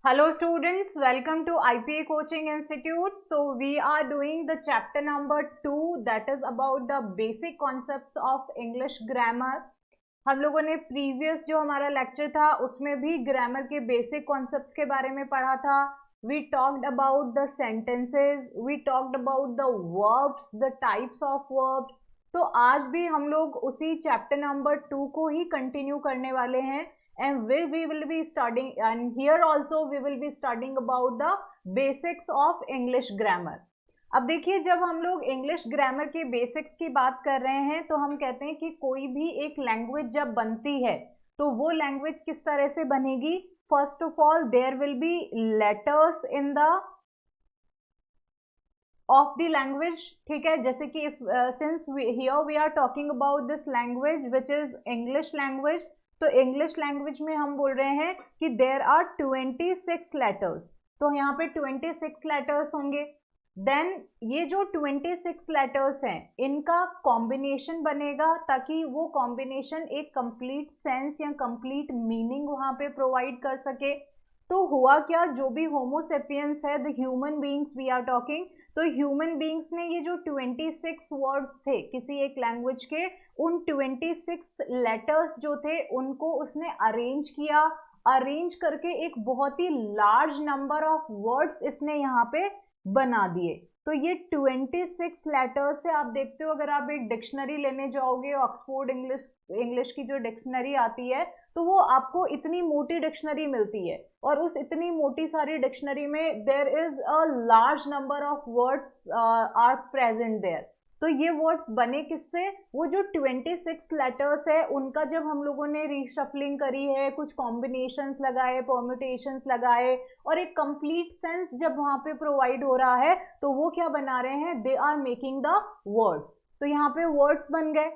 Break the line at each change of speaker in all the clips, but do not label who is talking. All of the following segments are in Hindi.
Hello students, welcome to IPA Coaching Institute. So we are doing the chapter number 2, that is about the basic concepts of English grammar. हम लोगों ने प्रीवियस जो हमारा लेक्चर था उसमें भी ग्रामर के बेसिक कॉन्सेप्ट्स के बारे में पढ़ा था. We talked about the sentences, we talked about the verbs, the types of verbs. तो आज भी हम लोग उसी चैप्टर नंबर 2 को ही कंटिन्यू करने वाले हैं. And we will be studying, and here also we will be studying about the basics of English grammar. अब देखिए, जब हम लोग इंग्लिश ग्रामर के बेसिक्स की बात कर रहे हैं तो हम कहते हैं कि कोई भी एक लैंग्वेज जब बनती है तो वो लैंग्वेज किस तरह से बनेगी. First of all there will be letters in the of the language. ठीक है, जैसे कि since here we are talking about this language which is English language, तो इंग्लिश लैंग्वेज में हम बोल रहे हैं कि देयर आर 26 लेटर्स. तो यहाँ पे 26 लेटर्स होंगे. देन ये जो 26 लेटर्स हैं इनका कॉम्बिनेशन बनेगा ताकि वो कॉम्बिनेशन एक कंप्लीट सेंस या कंप्लीट मीनिंग वहाँ पे प्रोवाइड कर सके. तो हुआ क्या, जो भी होमोसेपियंस है, the human beings we are talking, तो ह्यूमन बीइंग्स ने ये जो 26 वर्ड्स थे किसी एक लैंग्वेज के, उन 26 लेटर्स जो थे उनको उसने अरेंज किया. अरेंज करके एक बहुत ही लार्ज नंबर ऑफ वर्ड्स इसने यहाँ पे बना दिए. तो ये 26 लेटर्स से आप देखते हो, अगर आप एक डिक्शनरी लेने जाओगे, ऑक्सफोर्ड इंग्लिश की जो डिक्शनरी आती है, तो वो आपको इतनी मोटी डिक्शनरी मिलती है और उस इतनी मोटी सारी डिक्शनरी में there is a large number of words are present there. तो ये वर्ड्स बने किससे, वो जो 26 लेटर्स है उनका जब हम लोगों ने रीशफलिंग करी है, कुछ कॉम्बिनेशंस लगाए, परम्यूटेशंस लगाए और एक कंप्लीट सेंस जब वहां पे प्रोवाइड हो रहा है तो वो क्या बना रहे हैं, they are making the words. तो यहाँ पे वर्ड्स बन गए.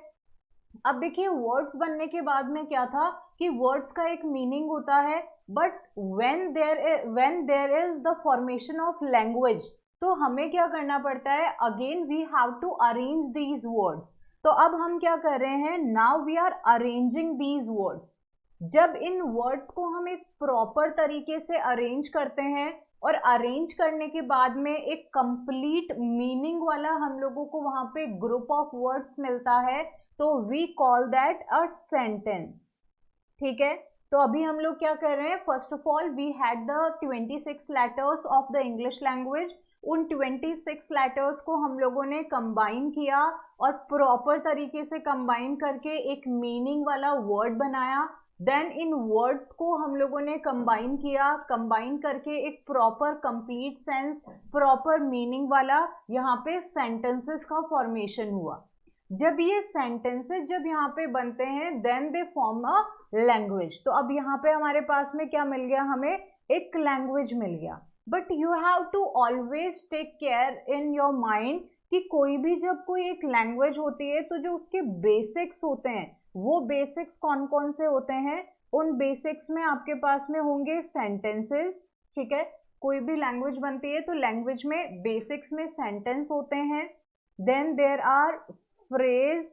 अब देखिए, वर्ड्स बनने के बाद में क्या था कि वर्ड्स का एक मीनिंग होता है, but when there is the formation of language, तो हमें क्या करना पड़ता है, again we have to arrange these words. तो अब हम क्या कर रहे हैं, now we are arranging these words. जब इन वर्ड्स को हम एक प्रॉपर तरीके से अरेंज करते हैं और अरेंज करने के बाद में एक कंप्लीट मीनिंग वाला हम लोगों को वहां पे ग्रुप ऑफ वर्ड्स मिलता है, तो we call that a sentence. ठीक है, तो अभी हम लोग क्या कर रहे हैं, first of all we had the 26 letters of the English language. उन 26 लेटर्स को हम लोगों ने कंबाइन किया और प्रॉपर तरीके से कंबाइन करके एक मीनिंग वाला वर्ड बनाया. देन इन वर्ड्स को हम लोगों ने कंबाइन किया, कंबाइन करके एक proper complete sense, proper meaning वाला यहाँ पे सेंटेंसेस का फॉर्मेशन हुआ. जब ये सेंटेंसेस जब यहाँ पे बनते हैं then they form a language. तो अब यहाँ पे हमारे पास में क्या मिल गया, हमें एक लैंग्वेज मिल गया. But you have to always take care in your mind कि कोई भी जब कोई एक लैंग्वेज होती है तो जो उसके बेसिक्स होते हैं, वो बेसिक्स कौन कौन से होते हैं, उन बेसिक्स में आपके पास में होंगे सेंटेंसेस. ठीक है, कोई भी लैंग्वेज बनती है तो लैंग्वेज में बेसिक्स में सेंटेंस होते हैं, then there are phrase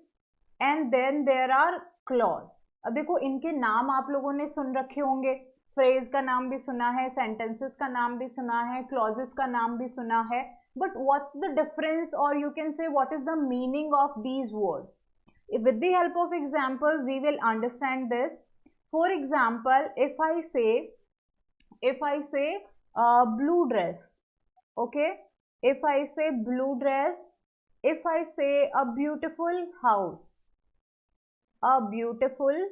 and then there are clause. अब देखो, इनके नाम आप लोगों ने सुन रखे होंगे, फ्रेज का नाम भी सुना है, सेंटेंसेस का नाम भी सुना है, क्लॉजेस का नाम भी सुना है, बट व्हाट्स द डिफरेंस और यू कैन से what is the meaning of these words. with the help of example we will understand this. For example, if I say blue dress, okay, if I say blue dress, if I say a beautiful house, a beautiful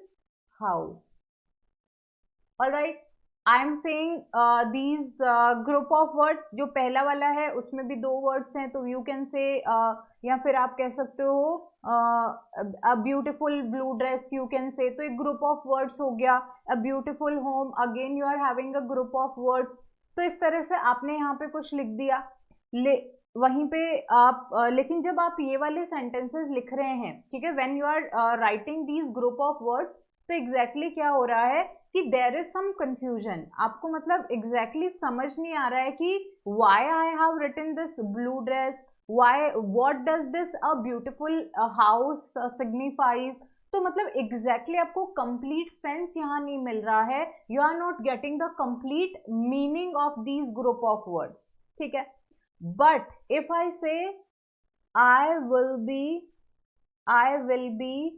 house, all right, I am saying these group of words. जो पहला वाला है उसमें भी 2 वर्ड्स हैं, तो यू कैन से या फिर आप कह सकते हो a beautiful blue dress, you can say. तो एक ग्रुप ऑफ वर्ड्स हो गया. A beautiful home, again you are having a group of words. तो इस तरह से आपने यहाँ पे कुछ लिख दिया, वहीं पे आप लेकिन जब आप ये वाले सेंटेंसेस लिख रहे हैं, ठीक है, when you are writing these group of words, तो एग्जैक्टली क्या हो रहा है कि देयर इज सम कंफ्यूजन. आपको मतलब एग्जैक्टली समझ नहीं आ रहा है कि why I have written this blue dress, why, what does this a beautiful house signifies. तो मतलब एग्जैक्टली आपको कंप्लीट सेंस यहाँ नहीं मिल रहा है, you are not getting the complete meaning of these group of words, ठीक है। But if I say I will be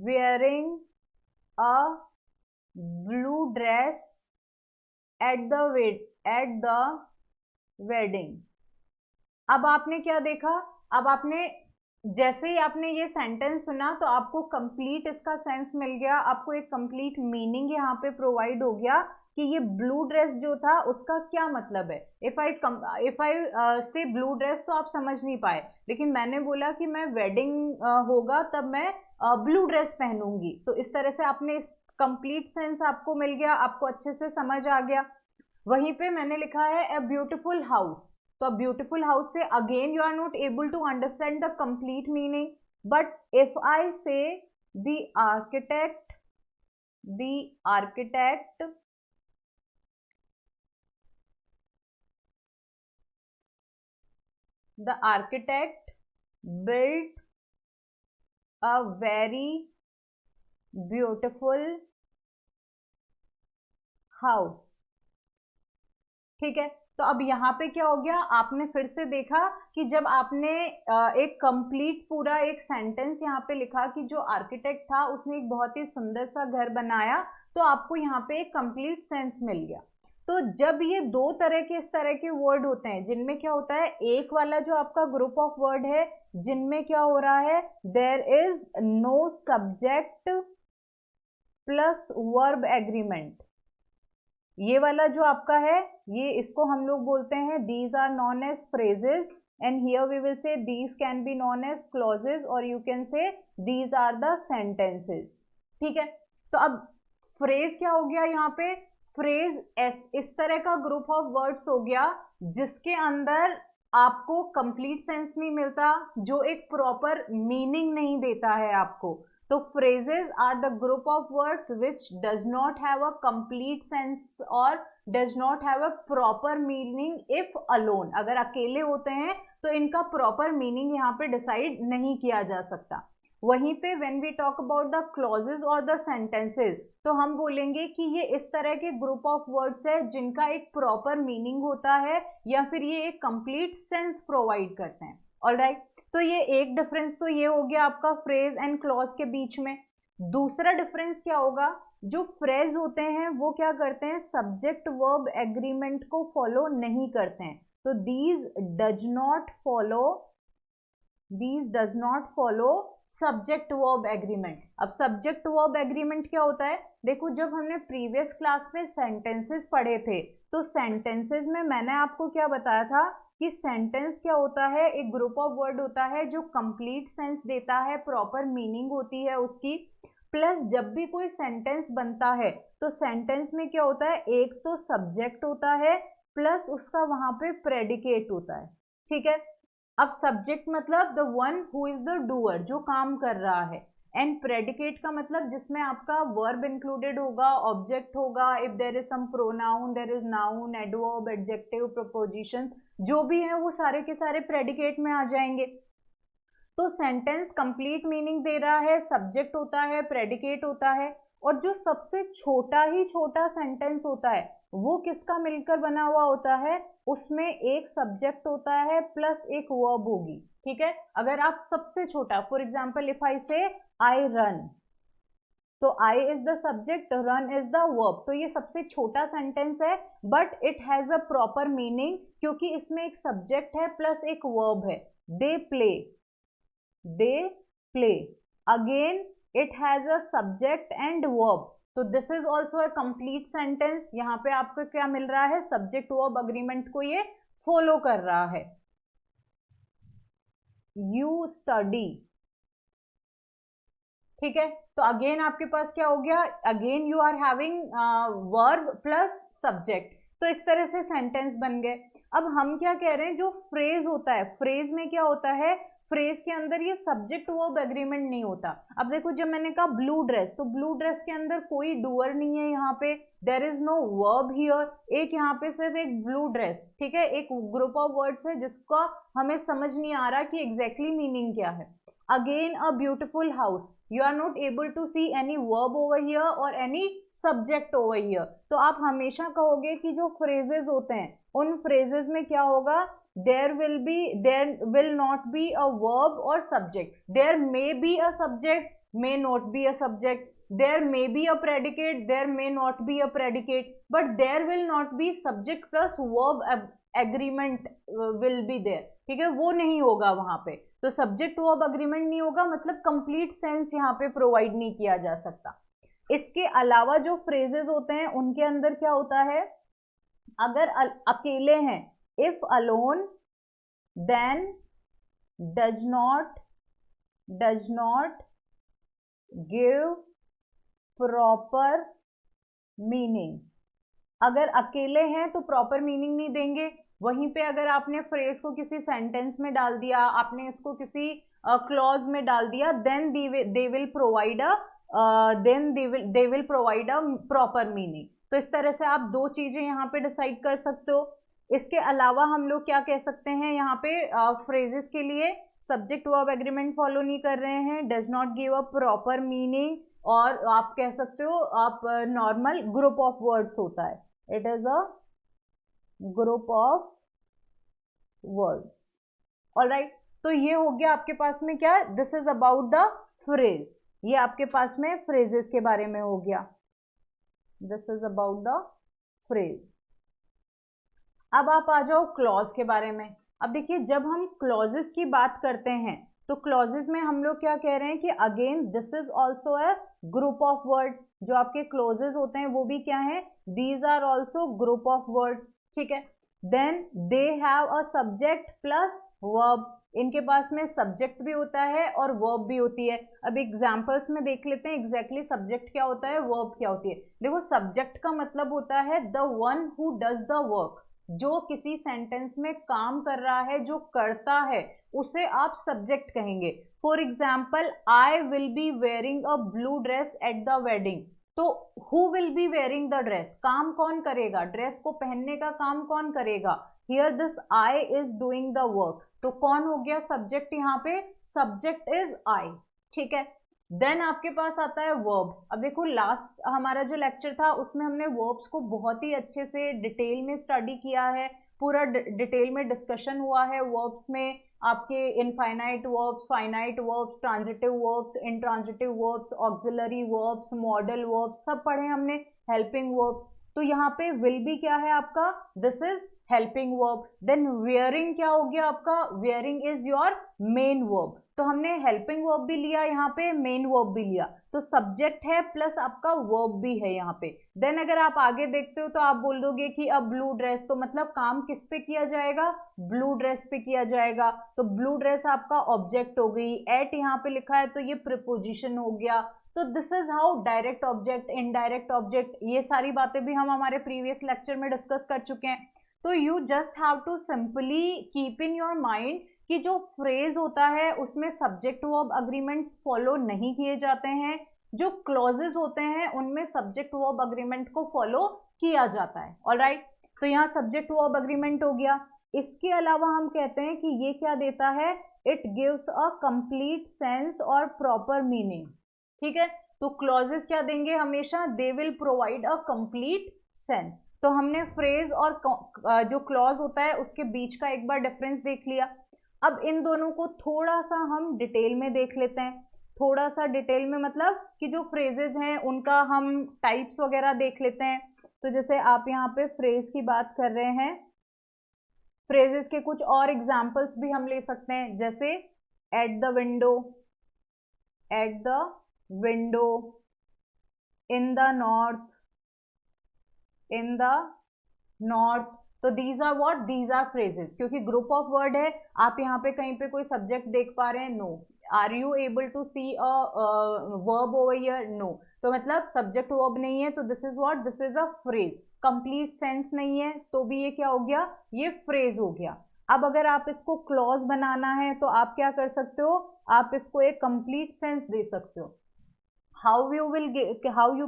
wearing a blue dress at the wedding, अब आपने क्या देखा, अब आपने जैसे ही आपने ये सेंटेंस सुना तो आपको कंप्लीट इसका सेंस मिल गया, आपको एक कंप्लीट मीनिंग यहाँ पे प्रोवाइड हो गया कि ये ब्लू ड्रेस जो था उसका क्या मतलब है। इफ आई से ब्लू ड्रेस तो आप समझ नहीं पाए, लेकिन मैंने बोला कि मैं वेडिंग होगा तब मैं ब्लू ड्रेस पहनूंगी, तो इस तरह से आपने इस कंप्लीट सेंस आपको मिल गया, आपको अच्छे से समझ आ गया। वहीं पे मैंने लिखा है अ ब्यूटीफुल हाउस, तो अब ब्यूटीफुल हाउस से again you are not able to understand the complete meaning, but if I say the architect built a very beautiful house, ठीक है। तो अब यहाँ पे क्या हो गया, आपने फिर से देखा कि जब आपने एक कंप्लीट पूरा एक सेंटेंस यहाँ पे लिखा कि जो आर्किटेक्ट था उसने एक बहुत ही सुंदर सा घर बनाया, तो आपको यहाँ पे एक कंप्लीट सेंस मिल गया। तो जब ये दो तरह के इस तरह के वर्ड होते हैं जिनमें क्या होता है, एक वाला जो आपका ग्रुप ऑफ वर्ड है जिनमें क्या हो रहा है, there is no subject plus verb agreement, ये वाला जो आपका है ये इसको हम लोग बोलते हैं these are known as phrases, and here we will say these can be known as clauses और you can say these are the sentences, ठीक है। तो अब फ्रेज क्या हो गया, यहाँ पे फ्रेज इस तरह का ग्रुप ऑफ वर्ड्स हो गया जिसके अंदर आपको कंप्लीट सेंस नहीं मिलता, जो एक प्रॉपर मीनिंग नहीं देता है आपको। तो phrases are the group of words which does not have a complete sense or does not have a proper meaning if alone, अगर अकेले होते हैं तो इनका proper meaning यहाँ पे decide नहीं किया जा सकता। वहीं पे when we talk about the clauses or the sentences, तो हम बोलेंगे कि ये इस तरह के group of words है जिनका एक proper meaning होता है या फिर ये एक complete sense provide करते हैं। ऑलराइट, तो ये एक डिफरेंस तो ये हो गया आपका फ्रेज एंड क्लॉज के बीच में। दूसरा डिफरेंस क्या होगा, जो फ्रेज होते हैं वो क्या करते हैं, सब्जेक्ट वर्ब एग्रीमेंट को फॉलो नहीं करते हैं, तो these does not follow subject verb agreement. अब सब्जेक्ट वर्ब एग्रीमेंट क्या होता है, देखो जब हमने प्रीवियस क्लास में सेंटेंसेस पढ़े थे तो सेंटेंसेस में मैंने आपको क्या बताया था कि सेंटेंस क्या होता है, एक ग्रुप ऑफ वर्ड होता है जो कंप्लीट सेंस देता है, प्रॉपर मीनिंग होती है उसकी, प्लस जब भी कोई सेंटेंस बनता है तो सेंटेंस में क्या होता है, एक तो सब्जेक्ट होता है प्लस उसका वहां पे प्रेडिकेट होता है, ठीक है। अब सब्जेक्ट मतलब the one who is the doer, जो काम कर रहा है, एंड प्रेडिकेट का मतलब जिसमें आपका वर्ब इंक्लूडेड होगा, ऑब्जेक्ट होगा, if there is some pronoun there is noun, adverb, adjective, preposition, जो भी है वो सारे के सारे प्रेडिकेट में आ जाएंगे। तो सेंटेंस कंप्लीट मीनिंग दे रहा है, सब्जेक्ट होता है, प्रेडिकेट होता है, और जो सबसे छोटा ही छोटा सेंटेंस होता है वो किसका मिलकर बना हुआ होता है, उसमें एक सब्जेक्ट होता है प्लस एक वर्ब होगी, ठीक है। अगर आप सबसे छोटा, for example if I say I run, तो I is the subject, run is the verb, तो ये सबसे छोटा सेंटेंस है but it has a proper meaning क्योंकि इसमें एक सब्जेक्ट है प्लस एक वर्ब है। They play, again it has a subject and verb, तो this is also a complete sentence. यहाँ पे आपको क्या मिल रहा है, सब्जेक्ट वर्ब अग्रीमेंट को ये फॉलो कर रहा है। यू स्टडी, ठीक है, तो अगेन आपके पास क्या हो गया, again you are having verb plus subject, तो इस तरह से सेंटेंस बन गए। अब हम क्या कह रहे हैं, जो फ्रेज होता है, फ्रेज में क्या होता है, फ्रेज के अंदर ये सब्जेक्ट वर्ब एग्रीमेंट नहीं होता। अब देखो जब मैंने कहा ब्लू ड्रेस, तो ब्लू ड्रेस के अंदर कोई डूअर नहीं है, यहाँ पे there is no verb here, एक यहाँ पे सिर्फ एक ब्लू ड्रेस, ठीक है, एक ग्रुप ऑफ वर्ड्स है जिसका हमें समझ नहीं आ रहा कि एग्जैक्टली मीनिंग क्या है। Again a beautiful house, you are not able to see any verb over here और एनी सब्जेक्ट ओवर हियर। तो आप हमेशा कहोगे कि जो फ्रेजेस होते हैं उन फ्रेजेस में क्या होगा, there will not be a verb और subject, there may be a subject, may not be a subject, there may be a predicate, there may not be a predicate, but there will not be subject plus verb agreement will be there, ठीक है, वो नहीं होगा वहां पे। तो सब्जेक्ट वर्ब अग्रीमेंट नहीं होगा, मतलब कंप्लीट सेंस यहाँ पे प्रोवाइड नहीं किया जा सकता। इसके अलावा जो फ्रेजेस होते हैं उनके अंदर क्या होता है, अगर अकेले हैं, if alone, then, does not give proper meaning. अगर अकेले हैं तो प्रॉपर मीनिंग नहीं देंगे। वहीं पे अगर आपने फ्रेज को किसी सेंटेंस में डाल दिया, आपने इसको किसी क्लॉज में डाल दिया, then they will provide a proper meaning. तो इस तरह से आप दो चीजें यहाँ पे डिसाइड कर सकते हो। इसके अलावा हम लोग क्या कह सकते हैं, यहाँ पे फ्रेजेस के लिए सब्जेक्ट वर्ब एग्रीमेंट फॉलो नहीं कर रहे हैं, does not give a proper meaning, और आप कह सकते हो आप नॉर्मल ग्रुप ऑफ वर्ड्स होता है, it is a group of words. Alright, तो ये हो गया आपके पास में क्या, this is about the phrase, ये आपके पास में फ्रेजेस के बारे में हो गया, this is about the phrase. अब आप आ जाओ क्लॉज के बारे में। अब देखिए, जब हम क्लॉजेस की बात करते हैं तो क्लॉजेस में हम लोग क्या कह रहे हैं कि again this is also a group of word. जो आपके क्लॉजेस होते हैं वो भी क्या है, these are also group of word, ठीक है। Then they have a subject plus verb, इनके पास में सब्जेक्ट भी होता है और वर्ब भी होती है। अब एग्जांपल्स में देख लेते हैं एग्जैक्टली सब्जेक्ट क्या होता है, वर्ब क्या होती है। देखो, सब्जेक्ट का मतलब होता है the one who does the work, जो किसी सेंटेंस में काम कर रहा है, जो करता है, उसे आप सब्जेक्ट कहेंगे। For example, I will be wearing a blue dress at the wedding, तो who will be wearing the dress, काम कौन करेगा, ड्रेस को पहनने का काम कौन करेगा, here this I is doing the work, तो कौन हो गया सब्जेक्ट, यहाँ पे सब्जेक्ट इज आई, ठीक है। देन आपके पास आता है वर्ब। अब देखो, लास्ट हमारा जो लेक्चर था उसमें हमने वर्ब्स को बहुत ही अच्छे से डिटेल में स्टडी किया है, पूरा डिटेल में डिस्कशन हुआ है वर्ब्स में। आपके infinite verbs, finite verbs, transitive verbs, intransitive verbs, auxiliary verbs, modal verbs, सब पढ़े हमने, हेल्पिंग वर्ब्स। तो यहाँ पे विल भी क्या है आपका, this is helping verb. Then wearing क्या हो गया आपका, wearing is your main verb. तो हमने हेल्पिंग वर्ब भी लिया, यहाँ पे मेन वर्ब भी लिया, तो सब्जेक्ट है प्लस आपका वर्ब भी है यहाँ पे। देन अगर आप आगे देखते हो तो आप बोल दोगे कि अब ब्लू ड्रेस, तो मतलब काम किस पे किया जाएगा, ब्लू ड्रेस पे किया जाएगा, तो ब्लू ड्रेस आपका ऑब्जेक्ट हो गई। एट यहाँ पे लिखा है तो ये प्रीपोजिशन हो गया। तो this is how direct object, indirect object, ये सारी बातें भी हम हमारे प्रीवियस लेक्चर में डिस्कस कर चुके हैं। तो you just have to simply keep in your mind कि जो फ्रेज होता है उसमें सब्जेक्ट वर्ब अग्रीमेंट्स फॉलो नहीं किए जाते हैं, जो क्लॉजेस होते हैं उनमें सब्जेक्ट वर्ब अग्रीमेंट को फॉलो किया जाता है। ऑलराइट, तो यहाँ सब्जेक्ट वर्ब अग्रीमेंट हो गया। इसके अलावा हम कहते हैं कि ये क्या देता है, it gives a complete sense और प्रॉपर मीनिंग, ठीक है। तो क्लॉजेस क्या देंगे हमेशा, दे will provide a complete sense. तो हमने फ्रेज और जो क्लॉज होता है उसके बीच का एक बार डिफरेंस देख लिया। अब इन दोनों को थोड़ा सा हम डिटेल में देख लेते हैं। थोड़ा सा डिटेल में मतलब कि जो फ्रेजेस हैं उनका हम टाइप्स वगैरह देख लेते हैं। तो जैसे आप यहाँ पे फ्रेज की बात कर रहे हैं, फ्रेजेस के कुछ और एग्जाम्पल्स भी हम ले सकते हैं, जैसे at the window, at the window, in the north, in the north. तो these are what, these are phrases, क्योंकि ग्रुप ऑफ वर्ड है। आप यहाँ पे कहीं पे कोई सब्जेक्ट देख पा रहे हैं, no. Are you able to see a verb over here, no. तो मतलब सब्जेक्ट वर्ब नहीं है, तो this is what, this is a phrase. Complete sense नहीं है तो भी ये क्या हो गया, ये फ्रेज हो गया। अब अगर आप इसको क्लॉज बनाना है तो आप क्या कर सकते हो, आप इसको एक कंप्लीट सेंस दे सकते हो। How you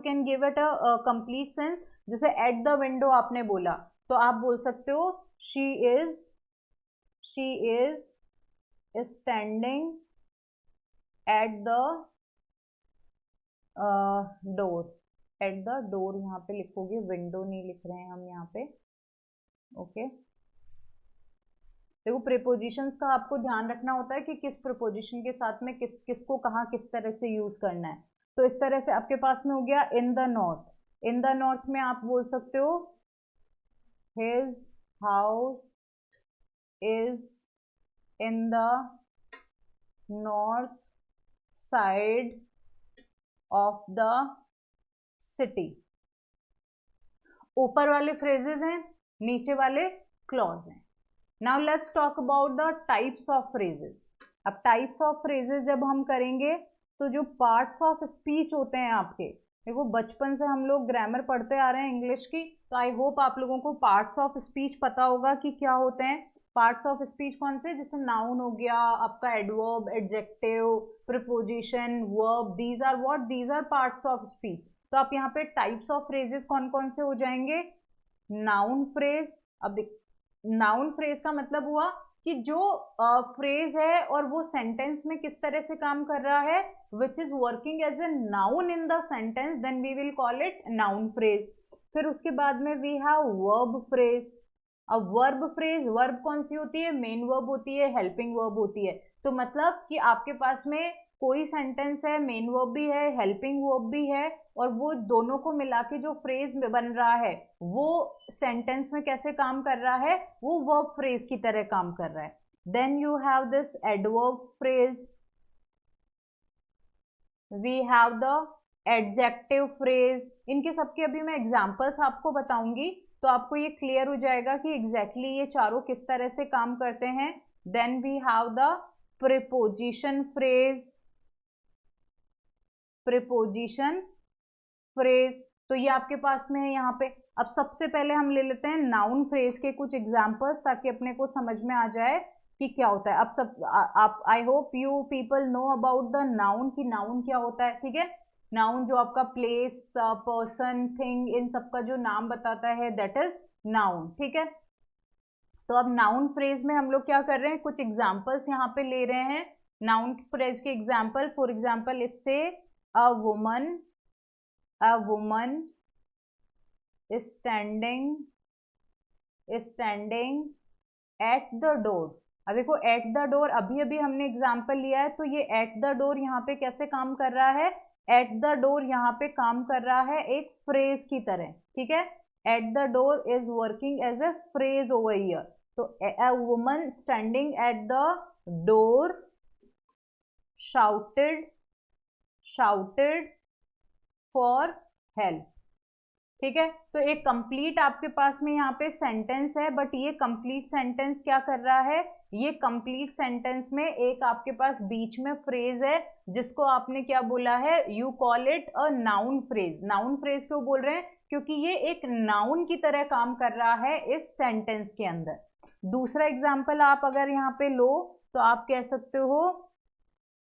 can give it a complete sense, जैसे एट द विंडो आपने बोला तो आप बोल सकते हो she is standing at the door, eight the door यहाँ पे लिखोगे, विंडो नहीं लिख रहे हैं हम यहाँ पे, ओके। देखो प्रीपोजिशंस का आपको ध्यान रखना होता है कि किस प्रीपोजिशन के साथ में किसको कहाँ किस तरह से यूज करना है। तो इस तरह से आपके पास में हो गया इन the north, in the north में आप बोल सकते हो his house is in the north side of the city. ऊपर वाले फ्रेजेस हैं, नीचे वाले क्लॉज हैं। Now let's talk about the types of phrases. अब टाइप्स ऑफ फ्रेजेस जब हम करेंगे तो जो पार्ट्स ऑफ स्पीच होते हैं आपके, देखो बचपन से हम लोग ग्रामर पढ़ते आ रहे हैं इंग्लिश की, तो आई होप आप लोगों को पार्ट्स ऑफ स्पीच पता होगा कि क्या होते हैं। पार्ट्स ऑफ स्पीच कौन से, जैसे नाउन हो गया आपका, adverb, adjective, preposition, verb, these are what, these are parts of speech. तो आप यहाँ पे टाइप्स ऑफ फ्रेजेस कौन कौन से हो जाएंगे, नाउन फ्रेज। अब नाउन फ्रेज का मतलब हुआ कि जो फ्रेज है और वो सेंटेंस में किस तरह से काम कर रहा है, which is working as a noun in the sentence, then we will call it noun phrase. फिर उसके बाद में वी हैव वर्ब फ्रेज। अब वर्ब फ्रेज, वर्ब कौन सी होती है, मेन वर्ब होती है, हेल्पिंग वर्ब होती है। तो मतलब कि आपके पास में कोई सेंटेंस है, मेन वर्ब भी है, हेल्पिंग वर्ब भी है, और वो दोनों को मिला के जो फ्रेज बन रहा है वो सेंटेंस में कैसे काम कर रहा है, वो वर्ब फ्रेज की तरह काम कर रहा है। Then you have this adverb phrase, we have the adjective phrase. इनके सबके अभी मैं एग्जांपल्स आपको बताऊंगी तो आपको ये क्लियर हो जाएगा कि एग्जैक्टली ये चारों किस तरह से काम करते हैं। Then we have the preposition phrase, preposition phrase, तो ये आपके पास में है यहाँ पे। अब सबसे पहले हम ले लेते हैं नाउन फ्रेज के कुछ एग्जांपल्स, ताकि अपने को समझ में आ जाए कि क्या होता है। अब सब आप, I hope you people know about the noun, कि नाउन क्या होता है, ठीक है। नाउन जो आपका प्लेस, पर्सन, थिंग, इन सबका जो नाम बताता है, दैट इज नाउन, ठीक है। तो अब नाउन फ्रेज में हम लोग क्या कर रहे हैं, कुछ एग्जांपल्स यहाँ पे ले रहे हैं नाउन फ्रेज के एग्जांपल। फॉर एग्जांपल इट्स से a woman standing at the door। अब देखो एट द डोर, अभी अभी हमने एग्जाम्पल लिया है, तो ये एट द डोर यहाँ पे कैसे काम कर रहा है, एट द डोर यहाँ पे काम कर रहा है एक फ्रेज की तरह, ठीक है। At the door is working as a phrase over here. तो a woman standing at the door shouted for help, ठीक है। तो एक कंप्लीट आपके पास में यहाँ पे सेंटेंस है, बट ये कंप्लीट सेंटेंस क्या कर रहा है, ये कंप्लीट सेंटेंस में एक आपके पास बीच में फ्रेज है, जिसको आपने क्या बोला है, you call it a noun phrase. Noun phrase क्यों बोल रहे हैं, क्योंकि ये एक नाउन की तरह काम कर रहा है इस सेंटेंस के अंदर। दूसरा एग्जाम्पल आप अगर यहाँ पे लो तो आप कह सकते हो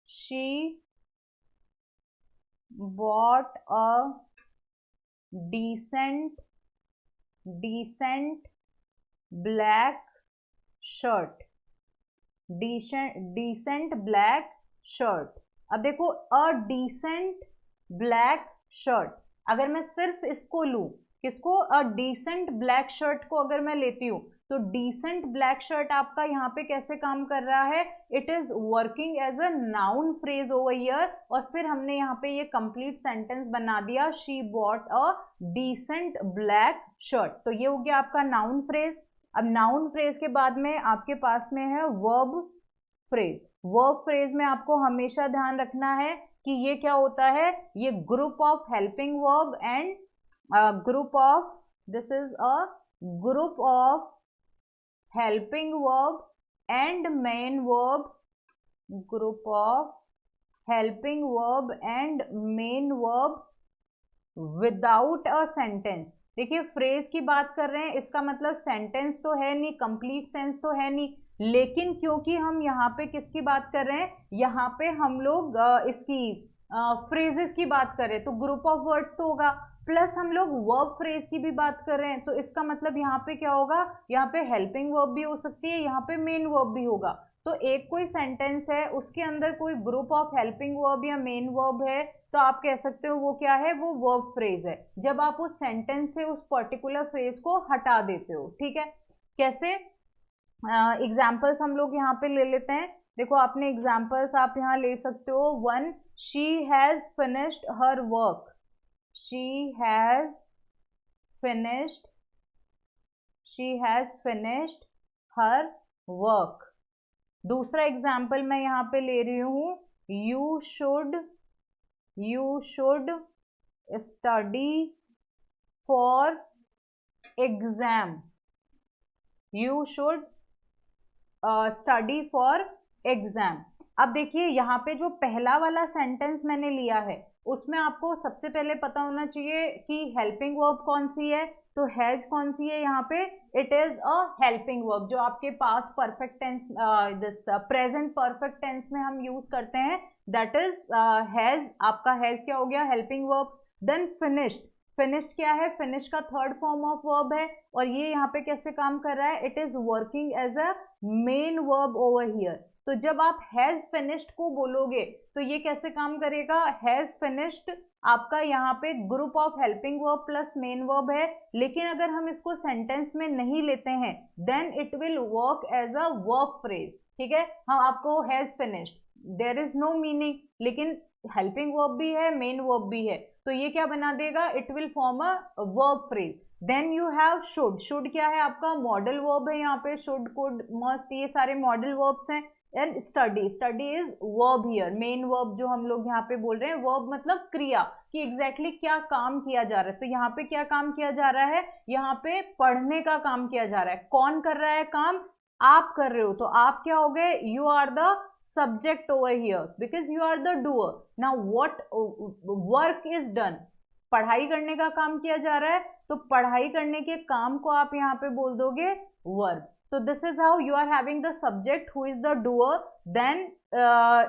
she bought a decent black shirt, decent black shirt। अब देखो अ decent black shirt, अगर मैं सिर्फ इसको लूं, किसको, अ decent black shirt को अगर मैं लेती हूं, तो decent black shirt आपका यहाँ पे कैसे काम कर रहा है, it is working as a noun phrase over here, और फिर हमने यहाँ पे ये कंप्लीट सेंटेंस बना दिया, she bought a decent black shirt। तो ये हो गया आपका नाउन फ्रेज। अब नाउन फ्रेज के बाद में आपके पास में है वर्ब फ्रेज। वर्ब फ्रेज में आपको हमेशा ध्यान रखना है कि ये क्या होता है, ये group of helping verb and group of, this is a group of helping verb and main verb, group of helping verb and main verb without a sentence। देखिए फ्रेज की बात कर रहे हैं, इसका मतलब सेंटेंस तो है नहीं, कंप्लीट सेंस तो है नहीं, लेकिन क्योंकि हम यहाँ पे किसकी बात कर रहे हैं, यहाँ पे हम लोग इसकी फ्रेजेस की बात कर रहे हैं, तो ग्रुप ऑफ वर्ड्स तो होगा, प्लस हम लोग वर्ब फ्रेज की भी बात कर रहे हैं, तो इसका मतलब यहाँ पे क्या होगा, यहाँ पे हेल्पिंग वर्ब भी हो सकती है, यहाँ पे मेन वर्ब भी होगा। तो एक कोई सेंटेंस है, उसके अंदर कोई ग्रुप ऑफ हेल्पिंग वर्ब या मेन वर्ब है, तो आप कह सकते हो वो क्या है, वो वर्ब फ्रेज है, जब आप उस सेंटेंस से उस पर्टिकुलर फ्रेज को हटा देते हो। ठीक है, कैसे? एग्जाम्पल्स हम लोग यहाँ पे ले लेते हैं। देखो आपने एग्जाम्पल्स आप यहाँ ले सकते हो। One, she has finished her work, she has finished, she has finished her work. दूसरा एग्जाम्पल मैं यहाँ पे ले रही हूँ, you should study for exam, you should study for exam. अब देखिए यहाँ पे जो पहला वाला सेंटेंस मैंने लिया है, उसमें आपको सबसे पहले पता होना चाहिए कि हेल्पिंग वर्ब कौन सी है, तो हैज कौन सी है यहाँ पे, it is a helping verb, जो आपके पास perfect tense, this present perfect tense में हम यूज करते हैं, दैट इज हैज। आपका हैज क्या हो गया, helping verb. Then finished, finished क्या है, फिनिश का थर्ड फॉर्म ऑफ वर्ब है, और ये यहाँ पे कैसे काम कर रहा है, it is working as a main verb over here. तो जब आप हैज फिनिश्ड को बोलोगे तो ये कैसे काम करेगा, हैज फिनिश्ड आपका यहाँ पे group of helping verb plus main verb है, लेकिन अगर हम इसको सेंटेंस में नहीं लेते हैं then it will work as a verb phrase. ठीक है, हम आपको has finished, there is no meaning, लेकिन हेल्पिंग वर्ब भी है, मेन वर्ब भी है, तो ये क्या बना देगा, it will form a verb phrase. Then you have should, should क्या है आपका, मॉडल वर्ब है यहाँ पे, शुड, कुड, मस्ट, ये सारे मॉडल वर्ब्स हैं। And study, study is verb here, main verb जो हम लोग यहाँ पे बोल रहे हैं, वर्ब मतलब क्रिया, कि एग्जैक्टली क्या काम किया जा रहा है। तो यहाँ पे क्या काम किया जा रहा है, यहाँ पे पढ़ने का काम किया जा रहा है। कौन कर रहा है काम, आप कर रहे हो, तो आप क्या हो गए, you are the subject over here because you are the doer. Now what work is done, पढ़ाई करने का काम किया जा रहा है, तो पढ़ाई करने के काम को आप यहाँ पे बोल दोगे वर्ब। तो this is how you are having the subject who is the doer, then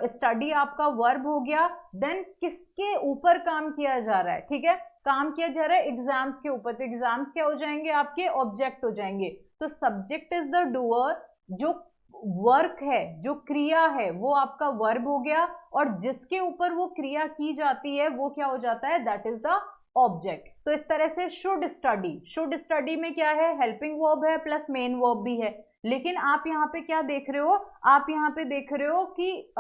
study आपका वर्ब हो गया। देन किसके ऊपर काम किया जा रहा है, ठीक है, काम किया जा रहा है एग्जाम्स के ऊपर, तो एग्जाम्स क्या हो जाएंगे आपके, ऑब्जेक्ट हो जाएंगे। तो सब्जेक्ट इज द डूअर, जो वर्क है, जो क्रिया है, वो आपका वर्ब हो गया, और जिसके ऊपर वो क्रिया की जाती है वो क्या हो जाता है, दैट इज द ऑब्जेक्ट। तो इस तरह से शुड स्टडी, शुड स्टडी में क्या है, हेल्पिंग वर्ब है प्लस मेन वर्ब भी है। लेकिन आप यहाँ पे क्या देख रहे हो, आप यहाँ पे देख रहे हो कि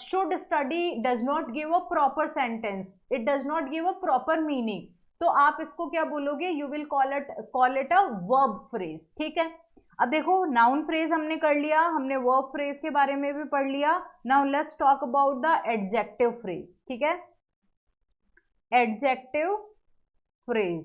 should study does not give a proper sentence, it does not give a proper meaning, तो आप इसको क्या बोलोगे, you will call it a verb phrase. ठीक है, अब देखो नाउन फ्रेज हमने कर लिया, हमने वर्ब फ्रेज के बारे में भी पढ़ लिया। Now let's talk about the adjective phrase. ठीक है, एडजेक्टिव फ्रेज,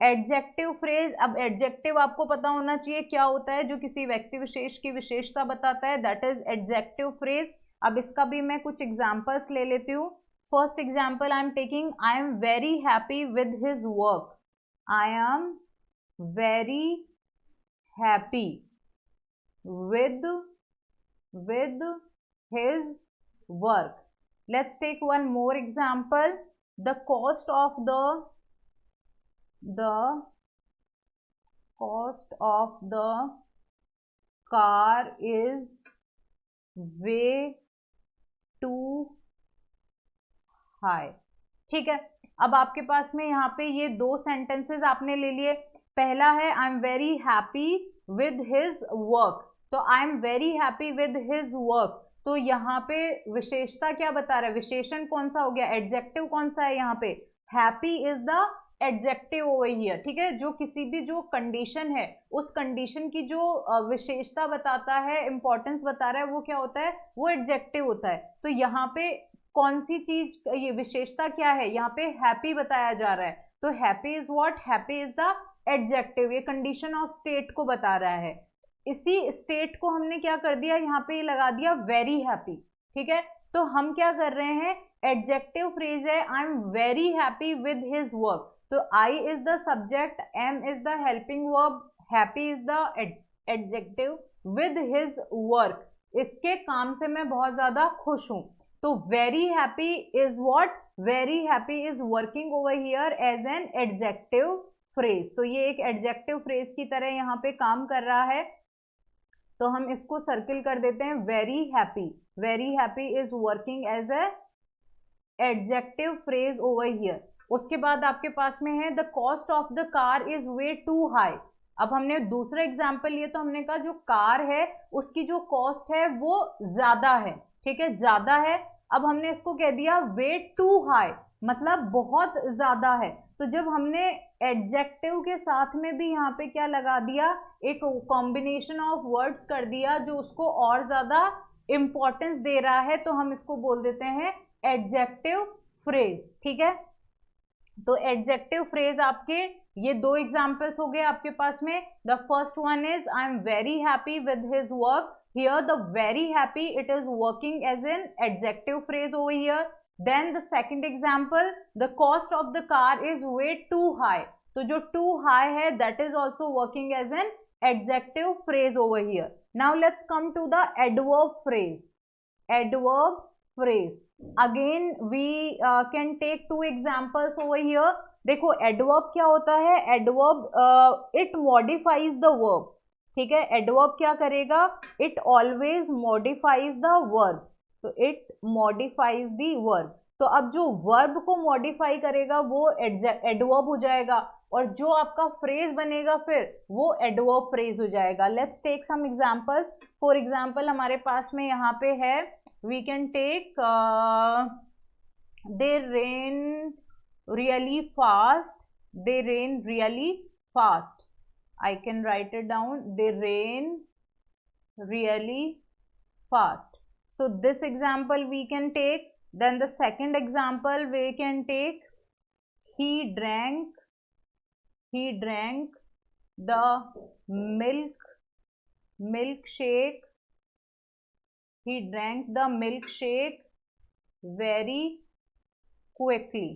एडजेक्टिव फ्रेज। अब एडजेक्टिव आपको पता होना चाहिए क्या होता है, जो किसी व्यक्ति विशेष की विशेषता बताता है, दैट इज एडजेक्टिव फ्रेज। अब इसका भी मैं कुछ एग्जांपल्स ले लेती हूँ। First example I am taking, I am very happy with his work, I am very happy with his work. Let's take one more example. The cost of the car is way too high. ठीक है, अब आपके पास में यहाँ पे ये दो सेंटेंसेस आपने ले लिए। पहला है I am very happy with his work, तो I am very happy with his work, तो यहाँ पे विशेषता क्या बता रहा है, विशेषण कौन सा हो गया, एडजेक्टिव कौन सा है यहाँ पे, happy is the adjective over here. ठीक है, जो किसी भी जो कंडीशन है, उस कंडीशन की जो विशेषता बताता है, इंपॉर्टेंस बता रहा है, वो क्या होता है, वो एडजेक्टिव होता है। तो यहाँ पे कौन सी चीज, ये विशेषता क्या है, यहाँ पे हैप्पी बताया जा रहा है, तो happy is what, happy is the adjective, ये कंडीशन ऑफ स्टेट को बता रहा है। इसी स्टेट को हमने क्या कर दिया, यहाँ पे लगा दिया वेरी हैप्पी। ठीक है, तो हम क्या कर रहे हैं, एडजेक्टिव फ्रेज है I am very happy with his work, तो I is the subject, am is the helping verb, happy is the adjective, with his work, इसके काम से मैं बहुत ज्यादा खुश हूं। तो very happy is what, very happy is working over here as an adjective phrase, तो ये एक एडजेक्टिव फ्रेज की तरह यहाँ पे काम कर रहा है। तो हम इसको सर्किल कर देते हैं very happy. Very happy is working as a adjective phrase over here. उसके बाद आपके पास में है the cost of the car is way too high. अब हमने दूसरा एग्जाम्पल लिए तो हमने कहा जो कार है उसकी जो कॉस्ट है वो ज्यादा है, ठीक है, ज्यादा है। अब हमने इसको कह दिया वे टू हाई, मतलब बहुत ज्यादा है। तो जब हमने एडजेक्टिव के साथ में भी यहाँ पे क्या लगा दिया, एक कॉम्बिनेशन ऑफ वर्ड्स कर दिया जो उसको और ज्यादा इंपॉर्टेंस दे रहा है, तो हम इसको बोल देते हैं एडजेक्टिव फ्रेज, ठीक है। तो एडजेक्टिव फ्रेज आपके ये दो एग्जाम्पल्स हो गए आपके पास में। The first one is I am very happy with his work. Here the very happy it is working as an adjective phrase over here. Then the second example, the cost of the car is way too high. तो जो टू हाई है that is also working as an adjective phrase over here. Now let's come to the adverb phrase. Adverb phrase, again we can take two examples over here। देखो एडवर्ब क्या होता है, adverb it modifies the verb, ठीक है। एडवर्ब क्या करेगा, it always modifies the verb, तो इट मॉडिफाइज द वर्ब। तो अब जो वर्ब को मॉडिफाई करेगा वो एडवर्ब हो जाएगा, और जो आपका फ्रेज बनेगा फिर वो एडवर्ब फ्रेज हो जाएगा। Let's take some examples. For example हमारे पास में यहाँ पे है, we can take they rain really fast, they rain really fast, I can write it down, they rain really fast। so this example we can take। then the second example we can take, he drank the milkshake, he drank the milkshake very quickly।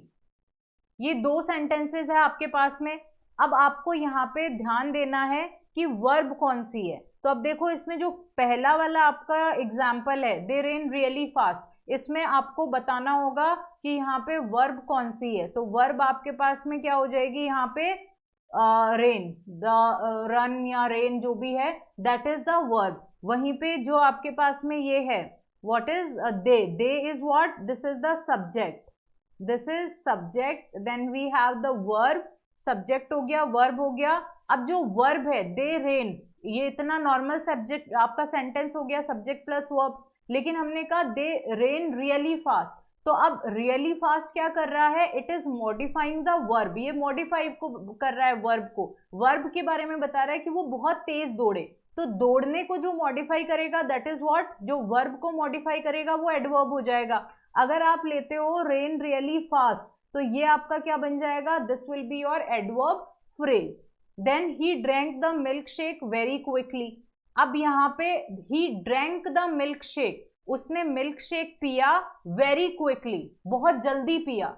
ये दो सेंटेंसेस है आपके पास में। अब आपको यहाँ पे ध्यान देना है कि वर्ब कौन सी है। तो अब देखो इसमें जो पहला वाला आपका एग्जाम्पल है, दे रेन रियली फास्ट, इसमें आपको बताना होगा कि यहाँ पे वर्ब कौन सी है। तो वर्ब आपके पास में क्या हो जाएगी, यहाँ पे रेन, द रन या रेन जो भी है दैट इज द वर्ब। वहीं पे जो आपके पास में ये है, what is they, they is what, this is the subject, this is subject. Then we have the verb, subject हो गया, वर्ब हो गया। अब जो वर्ब है दे रेन, ये इतना नॉर्मल सब्जेक्ट आपका सेंटेंस हो गया, सब्जेक्ट प्लस वर्ब। लेकिन हमने कहा दे रेन रियली फास्ट, तो अब रियली फास्ट क्या कर रहा है, it is modifying the verb. ये मॉडिफाई को कर रहा है वर्ब को, वर्ब के बारे में बता रहा है कि वो बहुत तेज दौड़े। तो दौड़ने को जो मॉडिफाई करेगा दैट इज व्हाट, जो वर्ब को मॉडिफाई करेगा वो एडवर्ब हो जाएगा। अगर आप लेते हो रेन रियली फास्ट, तो ये आपका क्या बन जाएगा, this will be your adverb phrase. Then he drank the milk shake very quickly. अब यहाँ पे he drank the milk shake, उसने मिल्क शेक पिया वेरी क्विकली, बहुत जल्दी पिया।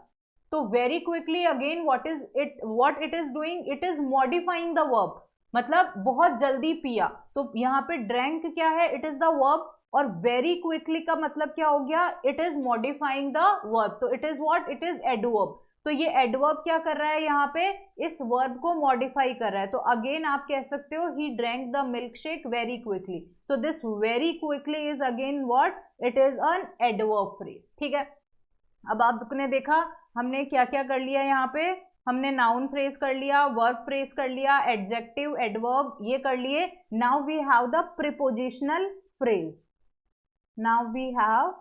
तो very quickly again what it is doing, it is modifying the verb, मतलब बहुत जल्दी पिया। तो यहाँ पे ड्रैंक क्या है, इट इज द वर्ब, और वेरी क्विकली का मतलब क्या हो गया, it is modifying the verb. तो it is what, it is adverb. तो ये एडवर्ब क्या कर रहा है, यहाँ पे इस वर्ब को मॉडिफाई कर रहा है। तो अगेन आप कह सकते हो ही drank the milk shake very quickly. So this very quickly is again what, it is an adverb phrase, ठीक है। अब आपने देखा हमने क्या क्या कर लिया, यहाँ पे हमने नाउन फ्रेज कर लिया, वर्ब फ्रेज कर लिया, एडजेक्टिव, एडवर्ब ये कर लिए। Now we have the prepositional phrase. Now we have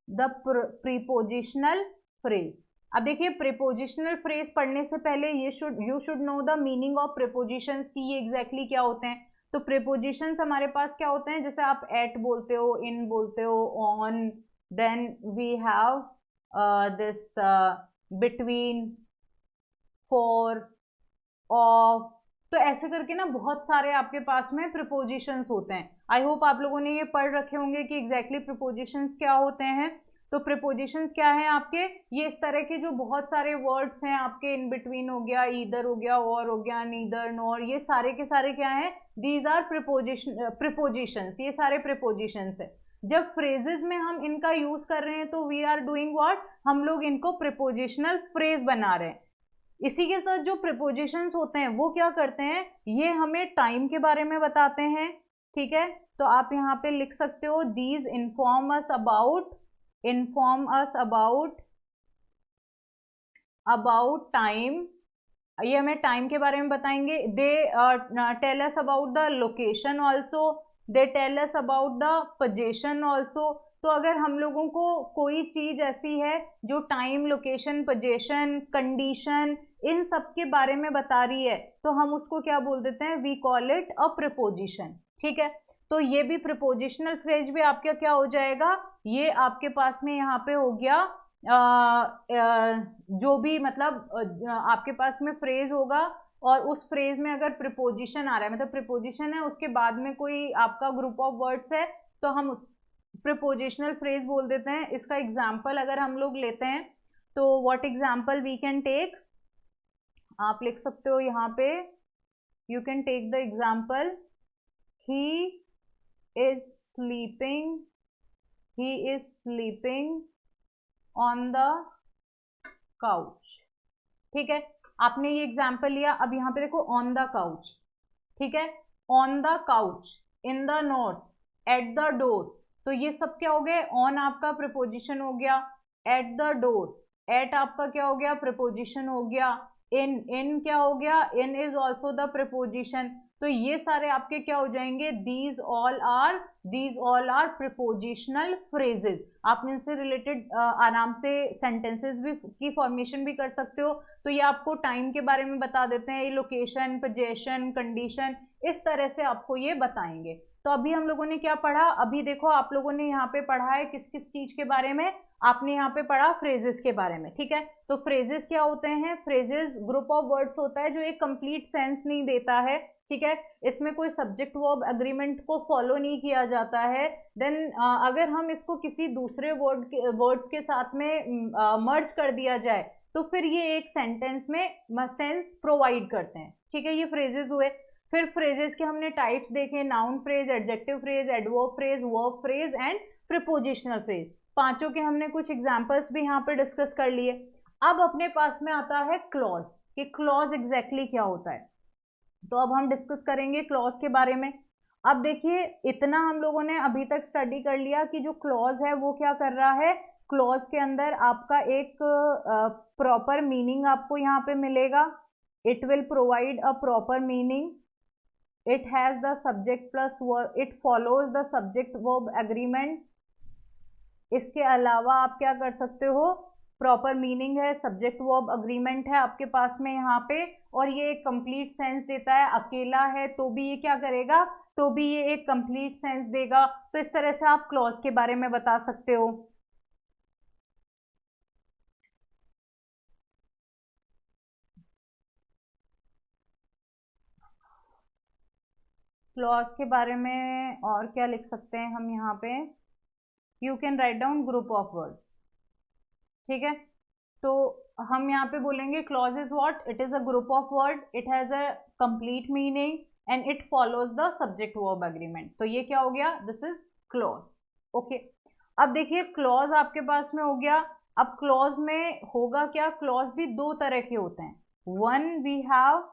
the prepositional phrase. अब देखिए प्रीपोजिशनल फ्रेज पढ़ने से पहले you should know the meaning of prepositions की ये एग्जैक्टली क्या होते हैं। तो प्रीपोजिशंस हमारे पास क्या होते हैं, जैसे आप एट बोलते हो, इन बोलते हो, on, then we have this between, for, of. तो ऐसे करके ना बहुत सारे आपके पास में प्रीपोजिशंस होते हैं। आई होप आप लोगों ने ये पढ़ रखे होंगे कि एग्जैक्टली प्रीपोजिशंस क्या होते हैं। तो प्रीपोजिशंस क्या है आपके, ये इस तरह के जो बहुत सारे वर्ड्स हैं आपके, इन बिटवीन हो गया, ईदर हो गया, और हो गया, नीदर, नॉर, ये सारे के सारे क्या हैं, दीज आर प्रीपोजिशंस, ये सारे प्रीपोजिशंस है। जब फ्रेजेस में हम इनका यूज कर रहे हैं तो वी आर डूइंग व्हाट, हम लोग इनको प्रीपोजिशनल फ्रेज बना रहे हैं। इसी के साथ जो प्रीपोजिशंस होते हैं वो क्या करते हैं, ये हमें टाइम के बारे में बताते हैं, ठीक है, तो आप यहाँ पे लिख सकते हो these inform us about time, ये हमें टाइम के बारे में बताएंगे। They tell us about the location also, they tell us about the position also. तो अगर हम लोगों को कोई चीज ऐसी है जो टाइम, लोकेशन, पोजीशन, कंडीशन, इन सब के बारे में बता रही है, तो हम उसको क्या बोल देते हैं, we call it a preposition. ठीक है, तो ये भी प्रीपोजिशनल फ्रेज भी आपका क्या हो जाएगा, ये आपके पास में यहाँ पे हो गया जो भी मतलब आपके पास में फ्रेज होगा और उस फ्रेज में अगर प्रीपोजिशन आ रहा है, मतलब प्रीपोजिशन है उसके बाद में कोई आपका ग्रुप ऑफ वर्ड्स है, तो हम उस प्रीपोजिशनल फ्रेज बोल देते हैं। इसका एग्जाम्पल अगर हम लोग लेते हैं तो what example we can take, आप लिख सकते हो यहाँ पे, you can take the example, he is sleeping, on the couch. ठीक है, आपने ये एग्जाम्पल लिया, अब यहाँ पे देखो ऑन द काउच, ठीक है, on the couch, in the note, eight the door, तो ये सब क्या हो गए, ऑन आपका प्रीपोजिशन हो गया, एट द डोर, एट आपका क्या हो गया, प्रीपोजिशन हो गया, इन क्या हो गया, in is also the preposition. तो ये सारे आपके क्या हो जाएंगे, these all are prepositional phrases. आप इनसे रिलेटेड आराम से सेंटेंसेस भी की फॉर्मेशन भी कर सकते हो। तो ये आपको टाइम के बारे में बता देते हैं, ये लोकेशन, पोजीशन, कंडीशन, इस तरह से आपको ये बताएंगे। तो अभी हम लोगों ने क्या पढ़ा, अभी देखो आप लोगों ने यहाँ पे पढ़ा है किस किस चीज के बारे में, आपने यहाँ पे पढ़ा फ्रेजेस के बारे में। ठीक है, तो फ्रेजेस क्या होते हैं, फ्रेजेस ग्रुप ऑफ वर्ड्स होता है जो एक कंप्लीट सेंस नहीं देता है। ठीक है, इसमें कोई सब्जेक्ट वर्ब एग्रीमेंट को फॉलो नहीं किया जाता है। देन अगर हम इसको किसी दूसरे वर्ड्स के साथ में मर्ज कर दिया जाए तो फिर ये एक सेंटेंस में सेंस प्रोवाइड करते हैं। ठीक है, ये फ्रेजेस हुए। फिर फ्रेजेस के हमने टाइप्स देखे, noun phrase, adjective phrase, adverb phrase, verb phrase and prepositional phrase. पांचों के हमने कुछ एग्जांपल्स भी यहाँ पे डिस्कस कर लिए। अब अपने पास में आता है क्लॉज, कि क्लॉज एग्जैक्टली क्या होता है। तो अब हम डिस्कस करेंगे क्लॉज के बारे में। अब देखिए, इतना हम लोगों ने अभी तक स्टडी कर लिया कि जो क्लॉज है वो क्या कर रहा है, क्लॉज के अंदर आपका एक प्रॉपर मीनिंग आपको यहाँ पे मिलेगा, it will provide a proper meaning, it has the subject plus verb, it follows the subject verb agreement. इसके अलावा आप क्या कर सकते हो, प्रॉपर मीनिंग है, सब्जेक्ट वर्ब अग्रीमेंट है आपके पास में यहाँ पे, और ये एक कंप्लीट सेंस देता है। अकेला है तो भी ये क्या करेगा, तो भी ये एक कंप्लीट सेंस देगा। तो इस तरह से आप क्लॉज के बारे में बता सकते हो। क्लॉज के बारे में और क्या लिख सकते हैं हम यहाँ पे, you can write down group of words. ठीक है, तो हम यहाँ पे बोलेंगे clause is what, it is a group of word, it has a complete meaning and it follows the subject verb agreement. तो ये क्या हो गया, दिस इज क्लॉज। ओके, अब देखिए क्लॉज आपके पास में हो गया। अब क्लॉज में होगा क्या, क्लॉज भी दो तरह के होते हैं। वन वी हैव,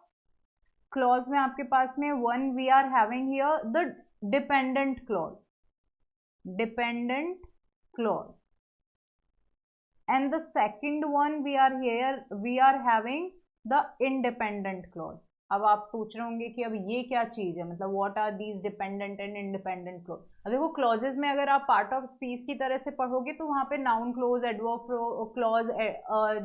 क्लॉज में आपके पास में one we are having here the dependent clause, and the second one we are having the independent clause। अब आप सोच रहे होंगे कि अब ये क्या चीज है, मतलब what are these dependent and independent clause. अब देखो क्लॉजेज में अगर आप पार्ट ऑफ स्पीच की तरह से पढ़ोगे तो वहां पे noun clause, adverb clause,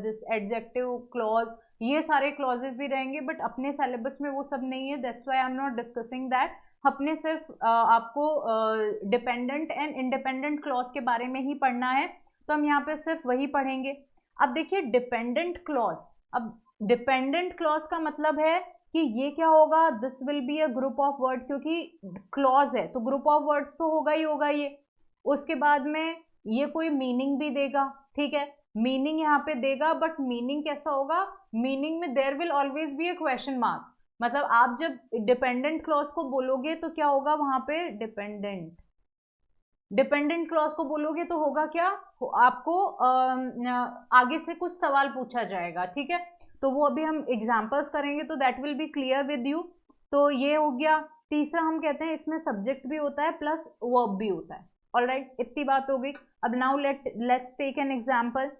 this adjective clause, ये सारे क्लॉजेज भी रहेंगे, बट अपने सिलेबस में वो सब नहीं है, that's why I am not discussing that. अपने सिर्फ आपको डिपेंडेंट एंड इंडिपेंडेंट क्लॉज के बारे में ही पढ़ना है, तो हम यहाँ पे सिर्फ वही पढ़ेंगे। अब देखिए डिपेंडेंट क्लॉज, अब डिपेंडेंट क्लॉज का मतलब है कि ये क्या होगा, this will be a group of word, क्योंकि क्लॉज है तो ग्रुप ऑफ वर्ड्स तो होगा ही होगा ये। उसके बाद में ये कोई मीनिंग भी देगा। ठीक है, मीनिंग यहाँ पे देगा, बट मीनिंग कैसा होगा, मीनिंग में there will always be a question mark. मतलब आप जब डिपेंडेंट क्लॉज को बोलोगे तो क्या होगा, वहां पे डिपेंडेंट क्लॉज को बोलोगे तो होगा क्या, आपको आगे से कुछ सवाल पूछा जाएगा। ठीक है, तो वो अभी हम एग्जांपल्स करेंगे तो that will B clear with you. तो ये हो गया। तीसरा हम कहते हैं इसमें सब्जेक्ट भी होता है प्लस वर्ब भी होता है। ऑलराइट, इतनी बात हो गई। अब now let's take an example.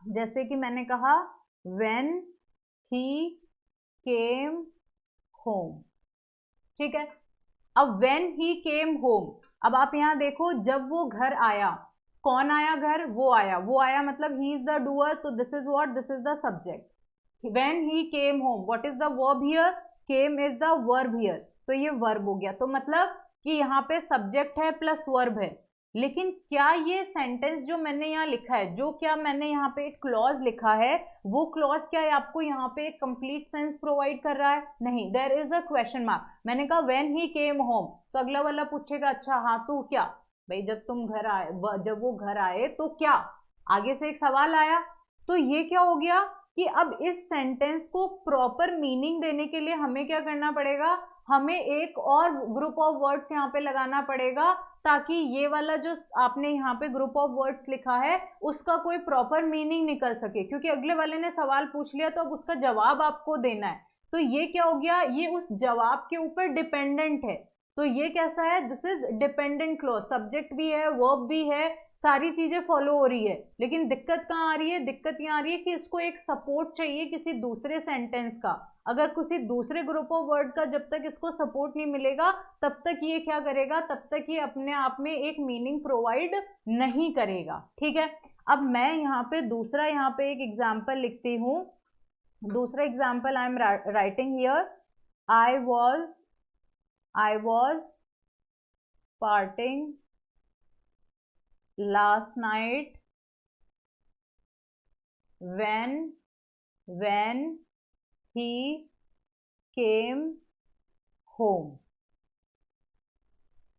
जैसे कि मैंने कहा व्हेन ही केम होम, ठीक है। अब व्हेन ही केम होम, अब आप यहां देखो, जब वो घर आया, कौन आया घर, वो आया मतलब ही इज द डूअर, तो this is what, this is the subject. When he came home, what is the verb here, came is the verb here, तो ये वर्ब हो गया। तो मतलब कि यहाँ पे सब्जेक्ट है प्लस वर्ब है। लेकिन क्या ये सेंटेंस जो मैंने यहाँ लिखा है, जो क्या मैंने यहाँ पे एक क्लॉज लिखा है, वो क्लॉज क्या है आपको यहाँ पे एक कंप्लीट सेंस प्रोवाइड कर रहा है? नहीं, there is a question mark. मैंने कहा व्हेन ही केम होम, तो अगला वाला पूछेगा अच्छा हाँ तो क्या, भाई जब तुम घर आए, जब वो घर आए तो क्या, आगे से एक सवाल आया। तो ये क्या हो गया कि अब इस सेंटेंस को प्रॉपर मीनिंग देने के लिए हमें क्या करना पड़ेगा, हमें एक और ग्रुप ऑफ वर्ड्स यहाँ पे लगाना पड़ेगा, ताकि ये वाला जो आपने यहाँ पे ग्रुप ऑफ वर्ड्स लिखा है उसका कोई प्रॉपर मीनिंग निकल सके। क्योंकि अगले वाले ने सवाल पूछ लिया तो अब उसका जवाब आपको देना है। तो ये क्या हो गया, ये उस जवाब के ऊपर डिपेंडेंट है। तो ये कैसा है, this is dependent clause, subject भी है, वर्ब भी है, सारी चीजें फॉलो हो रही है। लेकिन दिक्कत कहाँ आ रही है, दिक्कत यहाँ आ रही है कि इसको एक सपोर्ट चाहिए किसी दूसरे सेंटेंस का। अगर किसी दूसरे ग्रुप ऑफ वर्ड का जब तक इसको सपोर्ट नहीं मिलेगा तब तक ये क्या करेगा, तब तक ये अपने आप में एक मीनिंग प्रोवाइड नहीं करेगा, ठीक है। अब मैं यहाँ पे दूसरा यहाँ पे एक एग्जाम्पल लिखती हूँ। दूसरा example I am writing here, I was partying last night when he came home।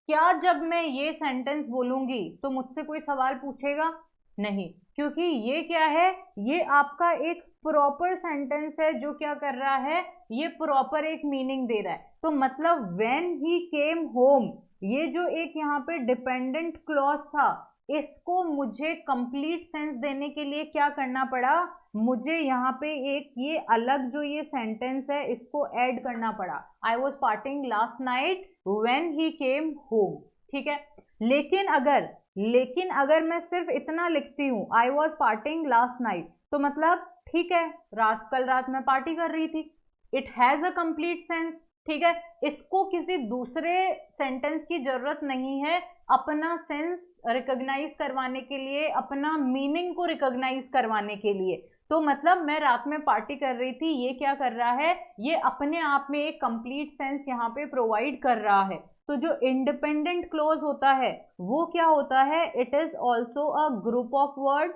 क्या जब मैं ये सेंटेंस बोलूंगी तो मुझसे कोई सवाल पूछेगा? नहीं, क्योंकि ये क्या है, ये आपका एक प्रॉपर सेंटेंस है जो क्या कर रहा है, ये प्रॉपर एक मीनिंग दे रहा है। तो मतलब व्हेन ही केम होम, ये जो एक यहाँ पे डिपेंडेंट क्लॉज था, इसको मुझे कंप्लीट सेंस देने के लिए क्या करना पड़ा, मुझे यहाँ पे एक ये अलग जो ये सेंटेंस है इसको ऐड करना पड़ा। I was partying last night when he came home, ठीक है। लेकिन अगर मैं सिर्फ इतना लिखती हूँ I was partying last night, तो मतलब ठीक है, कल रात में पार्टी कर रही थी, it has a complete sense, ठीक है। इसको किसी दूसरे सेंटेंस की जरूरत नहीं है अपना सेंस रिकॉग्नाइज करवाने के लिए, अपना मीनिंग को रिकॉग्नाइज करवाने के लिए। तो मतलब मैं रात में पार्टी कर रही थी, ये क्या कर रहा है, ये अपने आप में एक कंप्लीट सेंस यहाँ पे प्रोवाइड कर रहा है। तो जो इंडिपेंडेंट क्लोज होता है वो क्या होता है, it is also a group of word.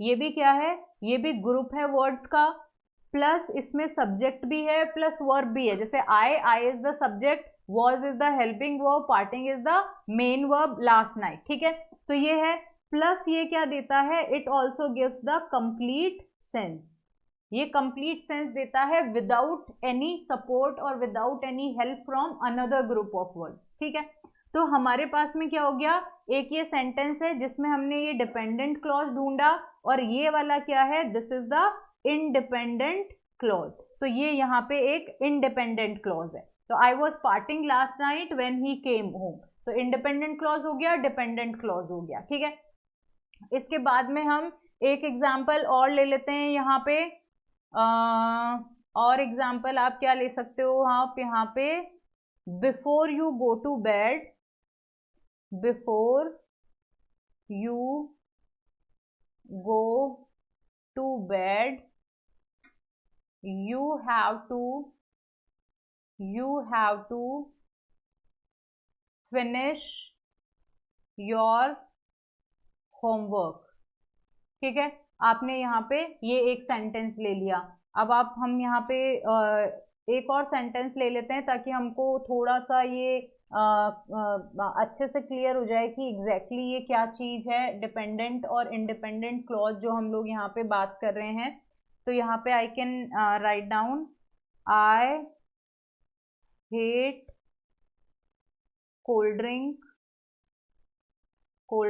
ये भी क्या है, ये भी ग्रुप है वर्ड्स का, प्लस इसमें सब्जेक्ट भी है प्लस वर्ब भी है। जैसे I is the subject, was is the helping verb, parting is the main verb, last night, ठीक है। तो ये है, प्लस ये क्या देता है, it also gives the complete sense. ये कंप्लीट सेंस देता है विदाउट एनी सपोर्ट और without any help from another group of words, ठीक है। तो हमारे पास में क्या हो गया, एक ये सेंटेंस है जिसमें हमने ये डिपेंडेंट क्लॉज ढूंढा, और ये वाला क्या है, this is the independent clause. तो ये यहाँ पे एक इंडिपेंडेंट क्लॉज है। तो I was partying last night when he came home, तो इंडिपेंडेंट क्लॉज हो गया, डिपेंडेंट क्लॉज हो गया, ठीक है। इसके बाद में हम एक एग्जाम्पल और ले लेते हैं यहाँ पे। और एग्जाम्पल आप क्या ले सकते हो, आप यहाँ पे before you go to bed, before you go to bed you have to finish your homework, ठीक है। आपने यहाँ पे ये एक सेंटेंस ले लिया। अब हम यहाँ पे एक और सेंटेंस ले लेते हैं ताकि हमको थोड़ा सा ये अच्छे से क्लियर हो जाए कि एग्जैक्टली ये क्या चीज़ है, डिपेंडेंट और इंडिपेंडेंट क्लॉज जो हम लोग यहाँ पे बात कर रहे हैं। तो यहाँ पे I can write down, I hate cold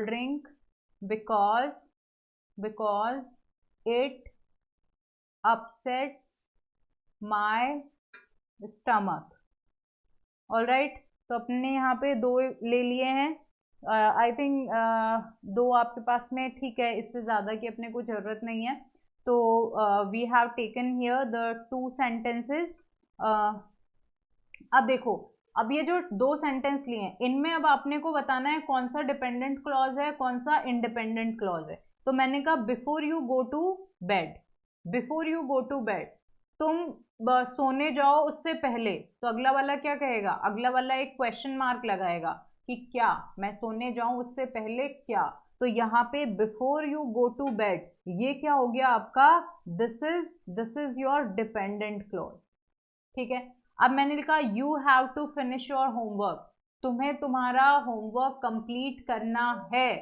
drink because it upsets my stomach, all right, तो अपने यहाँ पे 2 ले लिए हैं। आई थिंक 2 आपके पास में ठीक है, इससे ज़्यादा की अपने को ज़रूरत नहीं है। तो we have taken here the 2 sentences. अब देखो, अब ये जो 2 सेंटेंस लिए हैं, इनमें अब आपने को बताना है कौन सा डिपेंडेंट क्लॉज है, कौन सा इंडिपेंडेंट क्लॉज है। तो मैंने कहा before you go to bed, before you go to bed, तुम सोने जाओ उससे पहले। तो अगला वाला क्या कहेगा, अगला वाला एक क्वेश्चन मार्क लगाएगा कि क्या, मैं सोने जाऊं उससे पहले क्या। तो यहाँ पे before you go to bed, ये क्या हो गया आपका, this is your dependent clause. ठीक है, अब मैंने लिखा you have to finish your homework, तुम्हें तुम्हारा होमवर्क कंप्लीट करना है।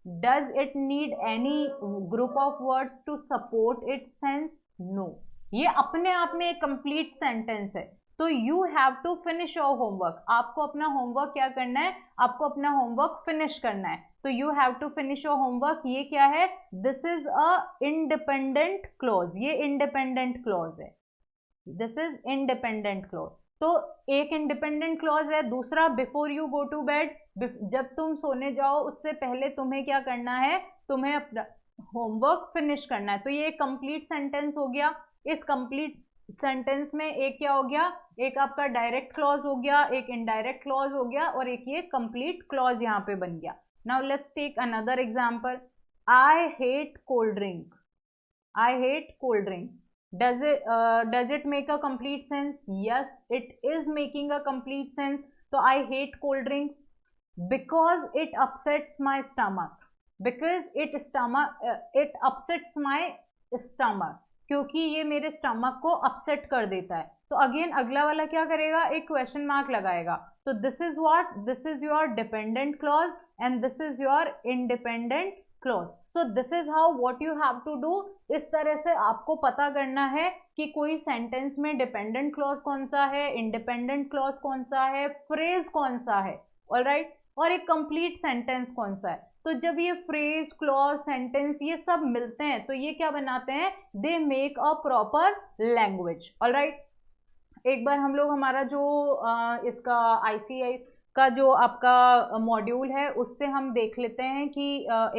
Does it need any group of words to support its sense, no. ये अपने आप में एक कंप्लीट सेंटेंस है। तो you have to finish your homework, आपको अपना होमवर्क क्या करना है, आपको अपना होमवर्क फिनिश करना है। तो you have to finish your homework, ये क्या है, this is a independent clause, ये इंडिपेंडेंट क्लॉज है, दिस इज इंडिपेंडेंट क्लॉज। तो एक इंडिपेंडेंट क्लॉज है, दूसरा before you go to bed, जब तुम सोने जाओ उससे पहले तुम्हें क्या करना है, तुम्हें अपना होमवर्क फिनिश करना है। तो ये एक कंप्लीट सेंटेंस हो गया। इस कंप्लीट सेंटेंस में एक क्या हो गया, एक आपका डायरेक्ट क्लॉज हो गया, एक इनडायरेक्ट क्लॉज हो गया, और एक ये कंप्लीट क्लॉज यहाँ पे बन गया। Now let's take another example. I hate cold drink, I hate cold drinks. Does it make a complete sense? Yes, it is making a complete sense. So I hate cold drinks because it upsets my stomach. Because it upsets my stomach. क्योंकि ये मेरे स्टमक को अपसेट कर देता है। तो अगेन अगला वाला क्या करेगा, एक क्वेश्चन मार्क लगाएगा। तो this is what, this is your dependent clause and this is your independent clause. So this is how what you have to do. इस तरह से आपको पता करना है कि कोई सेंटेंस में डिपेंडेंट क्लॉज कौन सा है, इंडिपेंडेंट क्लॉज कौन सा है, फ्रेज कौन सा है, ऑलराइट, और एक कंप्लीट सेंटेंस कौन सा है। तो जब ये फ्रेज, क्लॉज, सेंटेंस ये सब मिलते हैं तो ये क्या बनाते हैं, they make a proper language, alright. एक बार हम लोग हमारा जो इसका ICI का जो आपका मॉड्यूल है उससे हम देख लेते हैं कि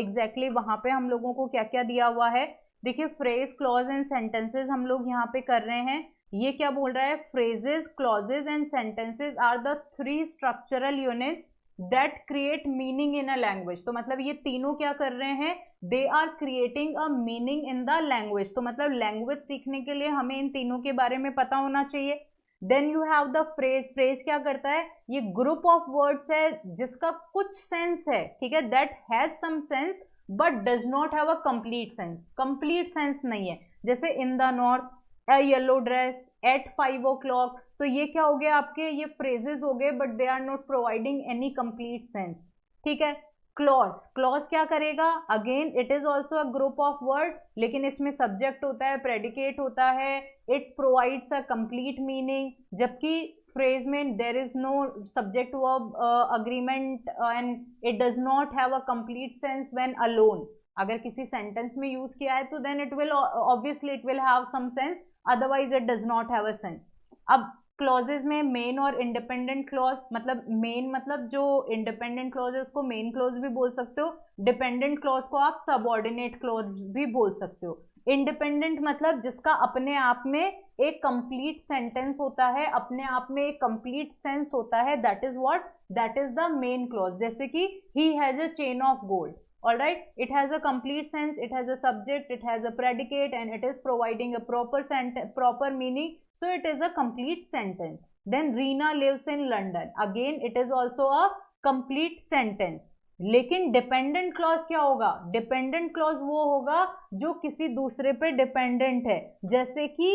एग्जैक्टली वहाँ पे हम लोगों को क्या क्या दिया हुआ है। देखिए, फ्रेज, क्लॉज एंड सेंटेंसेस हम लोग यहाँ पे कर रहे हैं। ये क्या बोल रहा है, phrases, clauses and sentences are the 3 structural units that create meaning in a language. तो मतलब ये तीनों क्या कर रहे हैं, they are creating a meaning in the language. तो मतलब लैंग्वेज सीखने के लिए हमें इन तीनों के बारे में पता होना चाहिए। Then you have the phrase, phrase क्या करता है, ये ग्रुप ऑफ वर्ड्स है जिसका कुछ सेंस है, ठीक है, that has some sense but does not have a complete sense, complete sense नहीं है। जैसे in the north, a yellow dress, at 5 o'clock। तो ये क्या हो गया आपके, ये फ्रेजेस हो गए but they are not providing any complete sense, ठीक है। क्लॉज, क्लॉज क्या करेगा, again it is also a group of word, लेकिन इसमें सब्जेक्ट होता है, प्रेडिकेट होता है, it provides a complete meaning. जबकि फ्रेज में there is no subject verb agreement and it does not have a complete sense when alone. अगर किसी सेंटेंस में यूज किया है तो then it will obviously it will have some sense, otherwise it does not have a sense. अब क्लॉजेज में मेन और इंडिपेंडेंट क्लॉज, मतलब मेन मतलब जो इंडिपेंडेंट क्लॉज है उसको मेन क्लॉज भी बोल सकते हो, डिपेंडेंट क्लॉज को आप सबऑर्डिनेट क्लॉज भी बोल सकते हो। इंडिपेंडेंट मतलब जिसका अपने आप में एक कंप्लीट सेंटेंस होता है, अपने आप में एक कंप्लीट सेंस होता है, that is what, that is the main clause. जैसे कि ही has a chain of gold, all right, it has a complete sense, it has a subject, it has a predicate and it is providing a proper meaning, so it is a complete sentence. Then Reena lives in London, again it is also a complete sentence. लेकिन डिपेंडेंट क्लॉज क्या होगा, डिपेंडेंट क्लॉज वो होगा जो किसी दूसरे पे डिपेंडेंट है। जैसे कि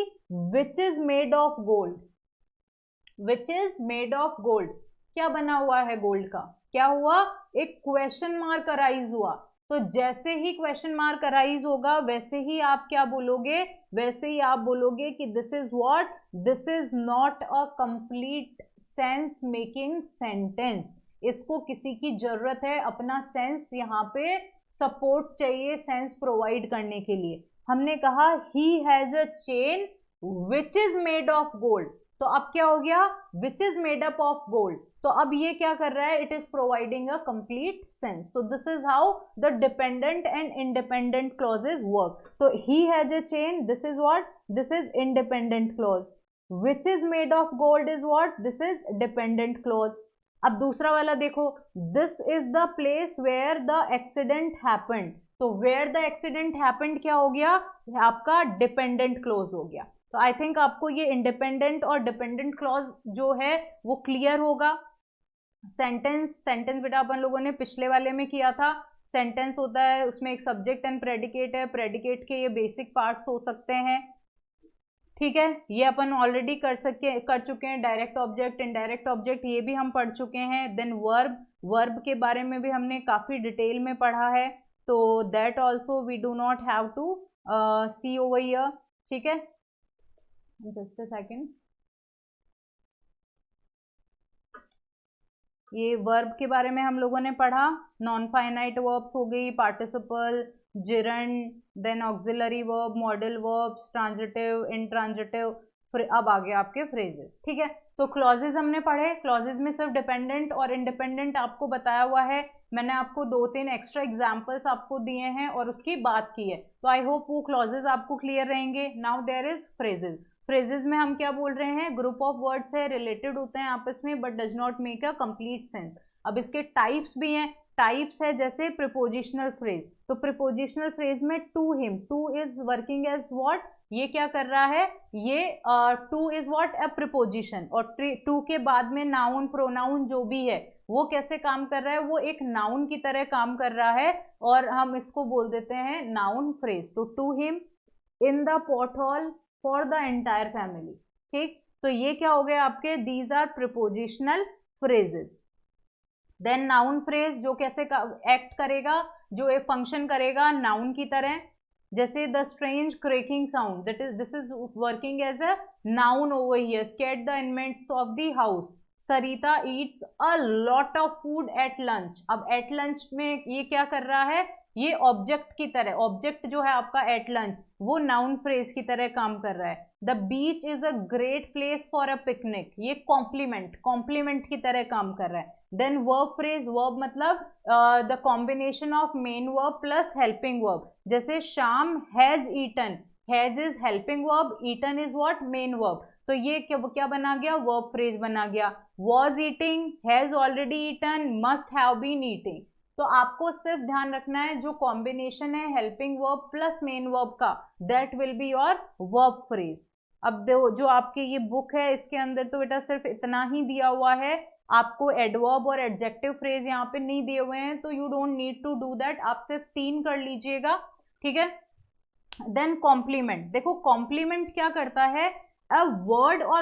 विच is made of gold, which is made of gold, क्या बना हुआ है गोल्ड का, क्या हुआ, एक क्वेश्चन मार्क अराइज हुआ। तो जैसे ही क्वेश्चन मार्क अराइज होगा वैसे ही आप क्या बोलोगे, वैसे ही आप बोलोगे कि this is what, this is not a complete sense making sentence. इसको किसी की जरूरत है, अपना सेंस यहाँ पे सपोर्ट चाहिए सेंस प्रोवाइड करने के लिए। हमने कहा he has a chain which is made of gold, तो अब क्या हो गया, which is made up of gold. तो अब ये क्या कर रहा है, it is providing a complete sense. So this is how the dependent and independent clauses work. तो he has a chain, this is what, this is independent clause. Which is made of gold is what, this is dependent clause. अब दूसरा वाला देखो, this is the place where the accident happened. तो वेयर द एक्सीडेंट हैपेंड क्या हो गया, आपका डिपेंडेंट क्लॉज हो गया। तो आई थिंक आपको ये इंडिपेंडेंट और डिपेंडेंट क्लॉज जो है वो क्लियर होगा। सेंटेंस बेटा अपन लोगों ने पिछले वाले में किया था। सेंटेंस होता है, उसमें एक सब्जेक्ट एंड प्रेडिकेट है, प्रेडिकेट के ये बेसिक पार्ट्स हो सकते हैं, ठीक है। ये अपन ऑलरेडी कर चुके हैं। डायरेक्ट ऑब्जेक्ट, इनडायरेक्ट ऑब्जेक्ट, ये भी हम पढ़ चुके हैं। देन वर्ब के बारे में भी हमने काफी डिटेल में पढ़ा है, तो that also we do not have to see over here, ठीक है। जस्ट अ सेकेंड, ये वर्ब के बारे में हम लोगों ने पढ़ा। नॉन फाइनाइट वर्ब्स हो गई, participle, gerund, then auxiliary verb, modal verbs, transitive, intransitive, फिर अब आ गए आपके फ्रेजेस, ठीक है। तो क्लॉजेज हमने पढ़े। क्लॉजेज में सिर्फ डिपेंडेंट और इंडिपेंडेंट आपको बताया हुआ है। मैंने आपको 2-3 एक्स्ट्रा एग्जाम्पल्स आपको दिए हैं और उसकी बात की है। तो आई होप वो क्लॉजेज आपको क्लियर रहेंगे। Now there is phrases. Phrases में हम क्या बोल रहे हैं, ग्रुप ऑफ वर्ड्स है, रिलेटेड होते हैं आपस में, but does not make a complete sense. अब इसके टाइप्स भी हैं। टाइप्स है जैसे प्रीपोजिशनल फ्रेज। तो प्रीपोजिशनल फ्रेज में to him, to is working as what, ये क्या कर रहा है, ये to is what, a preposition. और टू के बाद में नाउन, प्रोनाउन जो भी है वो कैसे काम कर रहा है, वो एक नाउन की तरह काम कर रहा है, और हम इसको बोल देते हैं नाउन फ्रेज। तो to him, in the pothole, for the entire family, ठीक। तो ये क्या हो गया आपके, these are prepositional phrases. Then noun phrase जो कैसे एक्ट करेगा, जो एक फंक्शन करेगा नाउन की तरह, जैसे the strange cracking sound, that is, this is working as a noun over here. Scat the inmates of the house, Sarita eats a lot of food at lunch. अब एट लंच में ये क्या कर रहा है, ये ऑब्जेक्ट की तरह, ऑब्जेक्ट जो है आपका एट लंच, वो नाउन फ्रेज की तरह काम कर रहा है। The beach is a great place for a picnic, ये कॉम्प्लीमेंट की तरह काम कर रहा है। देन वर्ब फ्रेज, वर्ब मतलब the combination of main verb plus helping verb. जैसे Shyam has eaten, has is helping verb, eaten is what, main verb. तो ये क्या बना गया, वर्ब फ्रेज बना गया। Was eating, has already eaten, must have been eating. तो आपको सिर्फ ध्यान रखना है जो कॉम्बिनेशन है helping verb plus main verb का, that will be your verb phrase. अब जो आपकी ये बुक है इसके अंदर तो बेटा सिर्फ इतना ही दिया हुआ है, आपको एडवर्ब और एडजेक्टिव फ्रेज यहाँ पे नहीं दिए हुए हैं, तो you don't need to do that, आप सिर्फ 3 कर लीजिएगा, ठीक है। देन कॉम्प्लीमेंट, देखो कॉम्प्लीमेंट क्या करता है, a word or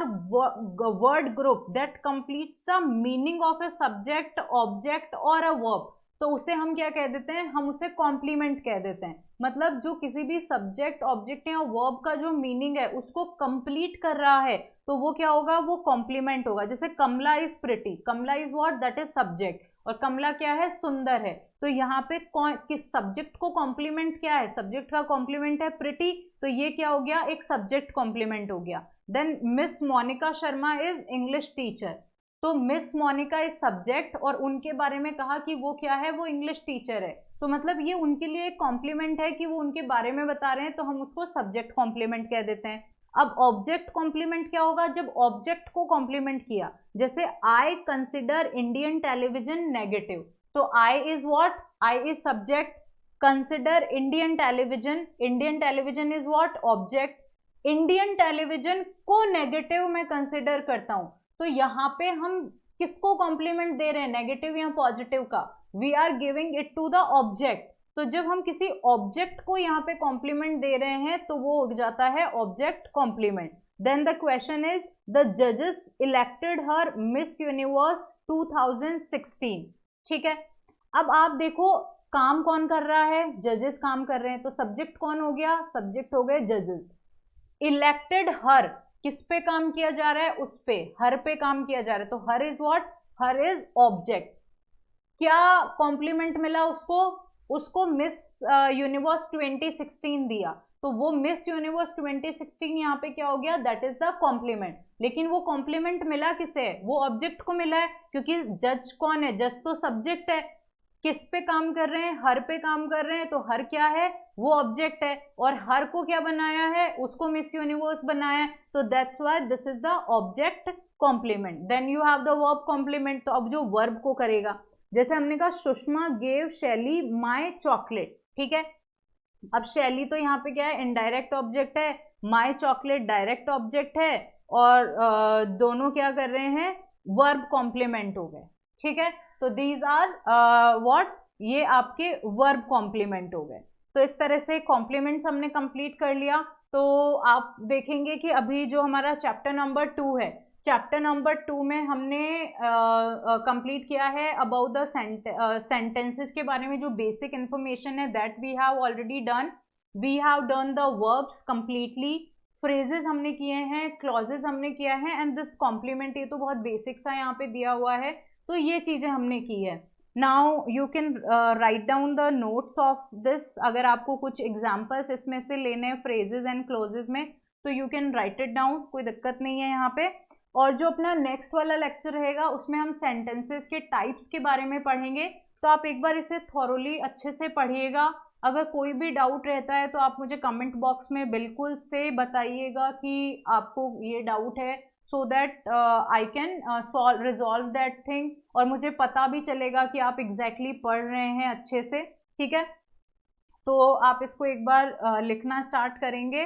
word group that completes the meaning of a subject, object or a verb। तो उसे हम क्या कह देते हैं, हम उसे कॉम्प्लीमेंट कह देते हैं। मतलब जो किसी भी सब्जेक्ट, ऑब्जेक्ट या वर्ब का जो मीनिंग है उसको कंप्लीट कर रहा है, तो वो क्या होगा, वो कॉम्प्लीमेंट होगा। जैसे Kamala is pretty, Kamala is what, that is subject, और कमला क्या है, सुंदर है। तो यहाँ पे किस सब्जेक्ट को कॉम्प्लीमेंट क्या है, सब्जेक्ट का कॉम्प्लीमेंट है प्रिटी, तो ये क्या हो गया, एक सब्जेक्ट कॉम्प्लीमेंट हो गया। Then miss Monika Sharma is English teacher, तो मिस मोनिका इज सब्जेक्ट और उनके बारे में कहा कि वो क्या है, वो इंग्लिश टीचर है। तो मतलब ये उनके लिए एक कॉम्प्लीमेंट है कि वो उनके बारे में बता रहे हैं, तो हम उसको सब्जेक्ट कॉम्प्लीमेंट कह देते हैं। अब ऑब्जेक्ट कॉम्प्लीमेंट क्या होगा, जब ऑब्जेक्ट को कॉम्प्लीमेंट किया, जैसे I consider Indian television negative, तो I is what, I is subject, consider Indian television is what, object. Indian television को नेगेटिव में कंसिडर करता हूं, तो यहाँ पे हम किसको कॉम्प्लीमेंट दे रहे हैं, नेगेटिव या पॉजिटिव का, we are giving it to the object. तो जब हम किसी ऑब्जेक्ट को यहाँ पे कॉम्प्लीमेंट दे रहे हैं तो वो हो जाता है object complement. Then the question is, the जजेस इलेक्टेड हर मिस यूनिवर्स 2016, ठीक है। अब आप देखो काम कौन कर रहा है, जजेस काम कर रहे हैं, तो सब्जेक्ट कौन हो गया, सब्जेक्ट हो गए जजेस। इलेक्टेड हर, किस पे काम किया जा रहा है, उस पे, हर पे काम किया जा रहा है, तो her is what, her is object. क्या कॉम्प्लीमेंट मिला उसको, उसको मिस यूनिवर्स 2016 दिया, तो वो मिस यूनिवर्स 2016 यहाँ पे क्या हो गया, दैट इज द कॉम्प्लीमेंट। लेकिन वो कॉम्प्लीमेंट मिला किसे, वो ऑब्जेक्ट को मिला है, क्योंकि जज कौन है, जज तो सब्जेक्ट है। किस पे काम कर रहे हैं, हर पे काम कर रहे हैं, तो हर क्या है, वो ऑब्जेक्ट है, और हर को क्या बनाया है, उसको मिस यूनिवर्स बनाया है, तो that's why this is the object complement. Then you have the verb complement, तो अब जो वर्ब को करेगा, जैसे हमने कहा Sushma gave Shelly my chocolate, ठीक है। अब शैली तो यहाँ पे क्या है, इनडायरेक्ट ऑब्जेक्ट है, माय चॉकलेट डायरेक्ट ऑब्जेक्ट है, और दोनों क्या कर रहे हैं, वर्ब कॉम्प्लीमेंट हो गए, ठीक है। तो दीज आर व्हाट, ये आपके वर्ब कॉम्प्लीमेंट हो गए। तो इस तरह से कॉम्प्लीमेंट्स हमने कंप्लीट कर लिया। तो आप देखेंगे कि अभी जो हमारा चैप्टर नंबर 2 है, चैप्टर नंबर 2 में हमने कंप्लीट किया है अबाउट द सेंटेंसेस के बारे में, जो बेसिक इंफॉर्मेशन है that we have already done. We have done the verbs completely, phrases हमने किए हैं, क्लॉजेस हमने किया है, एंड दिस कॉम्प्लीमेंट, ये तो बहुत बेसिक सा यहाँ पे दिया हुआ है, तो ये चीजें हमने की है। Now you can write down the notes of this. अगर आपको कुछ एग्जाम्पल्स इसमें से लेने हैं फ्रेजेस एंड क्लोजेस में, तो you can write it down, कोई दिक्कत नहीं है यहाँ पे। और जो अपना नेक्स्ट वाला लेक्चर रहेगा उसमें हम सेंटेंसेस के टाइप्स के बारे में पढ़ेंगे, तो आप एक बार इसे थॉरोली अच्छे से पढ़िएगा। अगर कोई भी डाउट रहता है तो आप मुझे कमेंट बॉक्स में बिल्कुल से बताइएगा कि आपको ये डाउट है, so that I can resolve that thing, और मुझे पता भी चलेगा कि आप एग्जैक्टली पढ़ रहे हैं अच्छे से, ठीक है। तो आप इसको एक बार लिखना स्टार्ट करेंगे।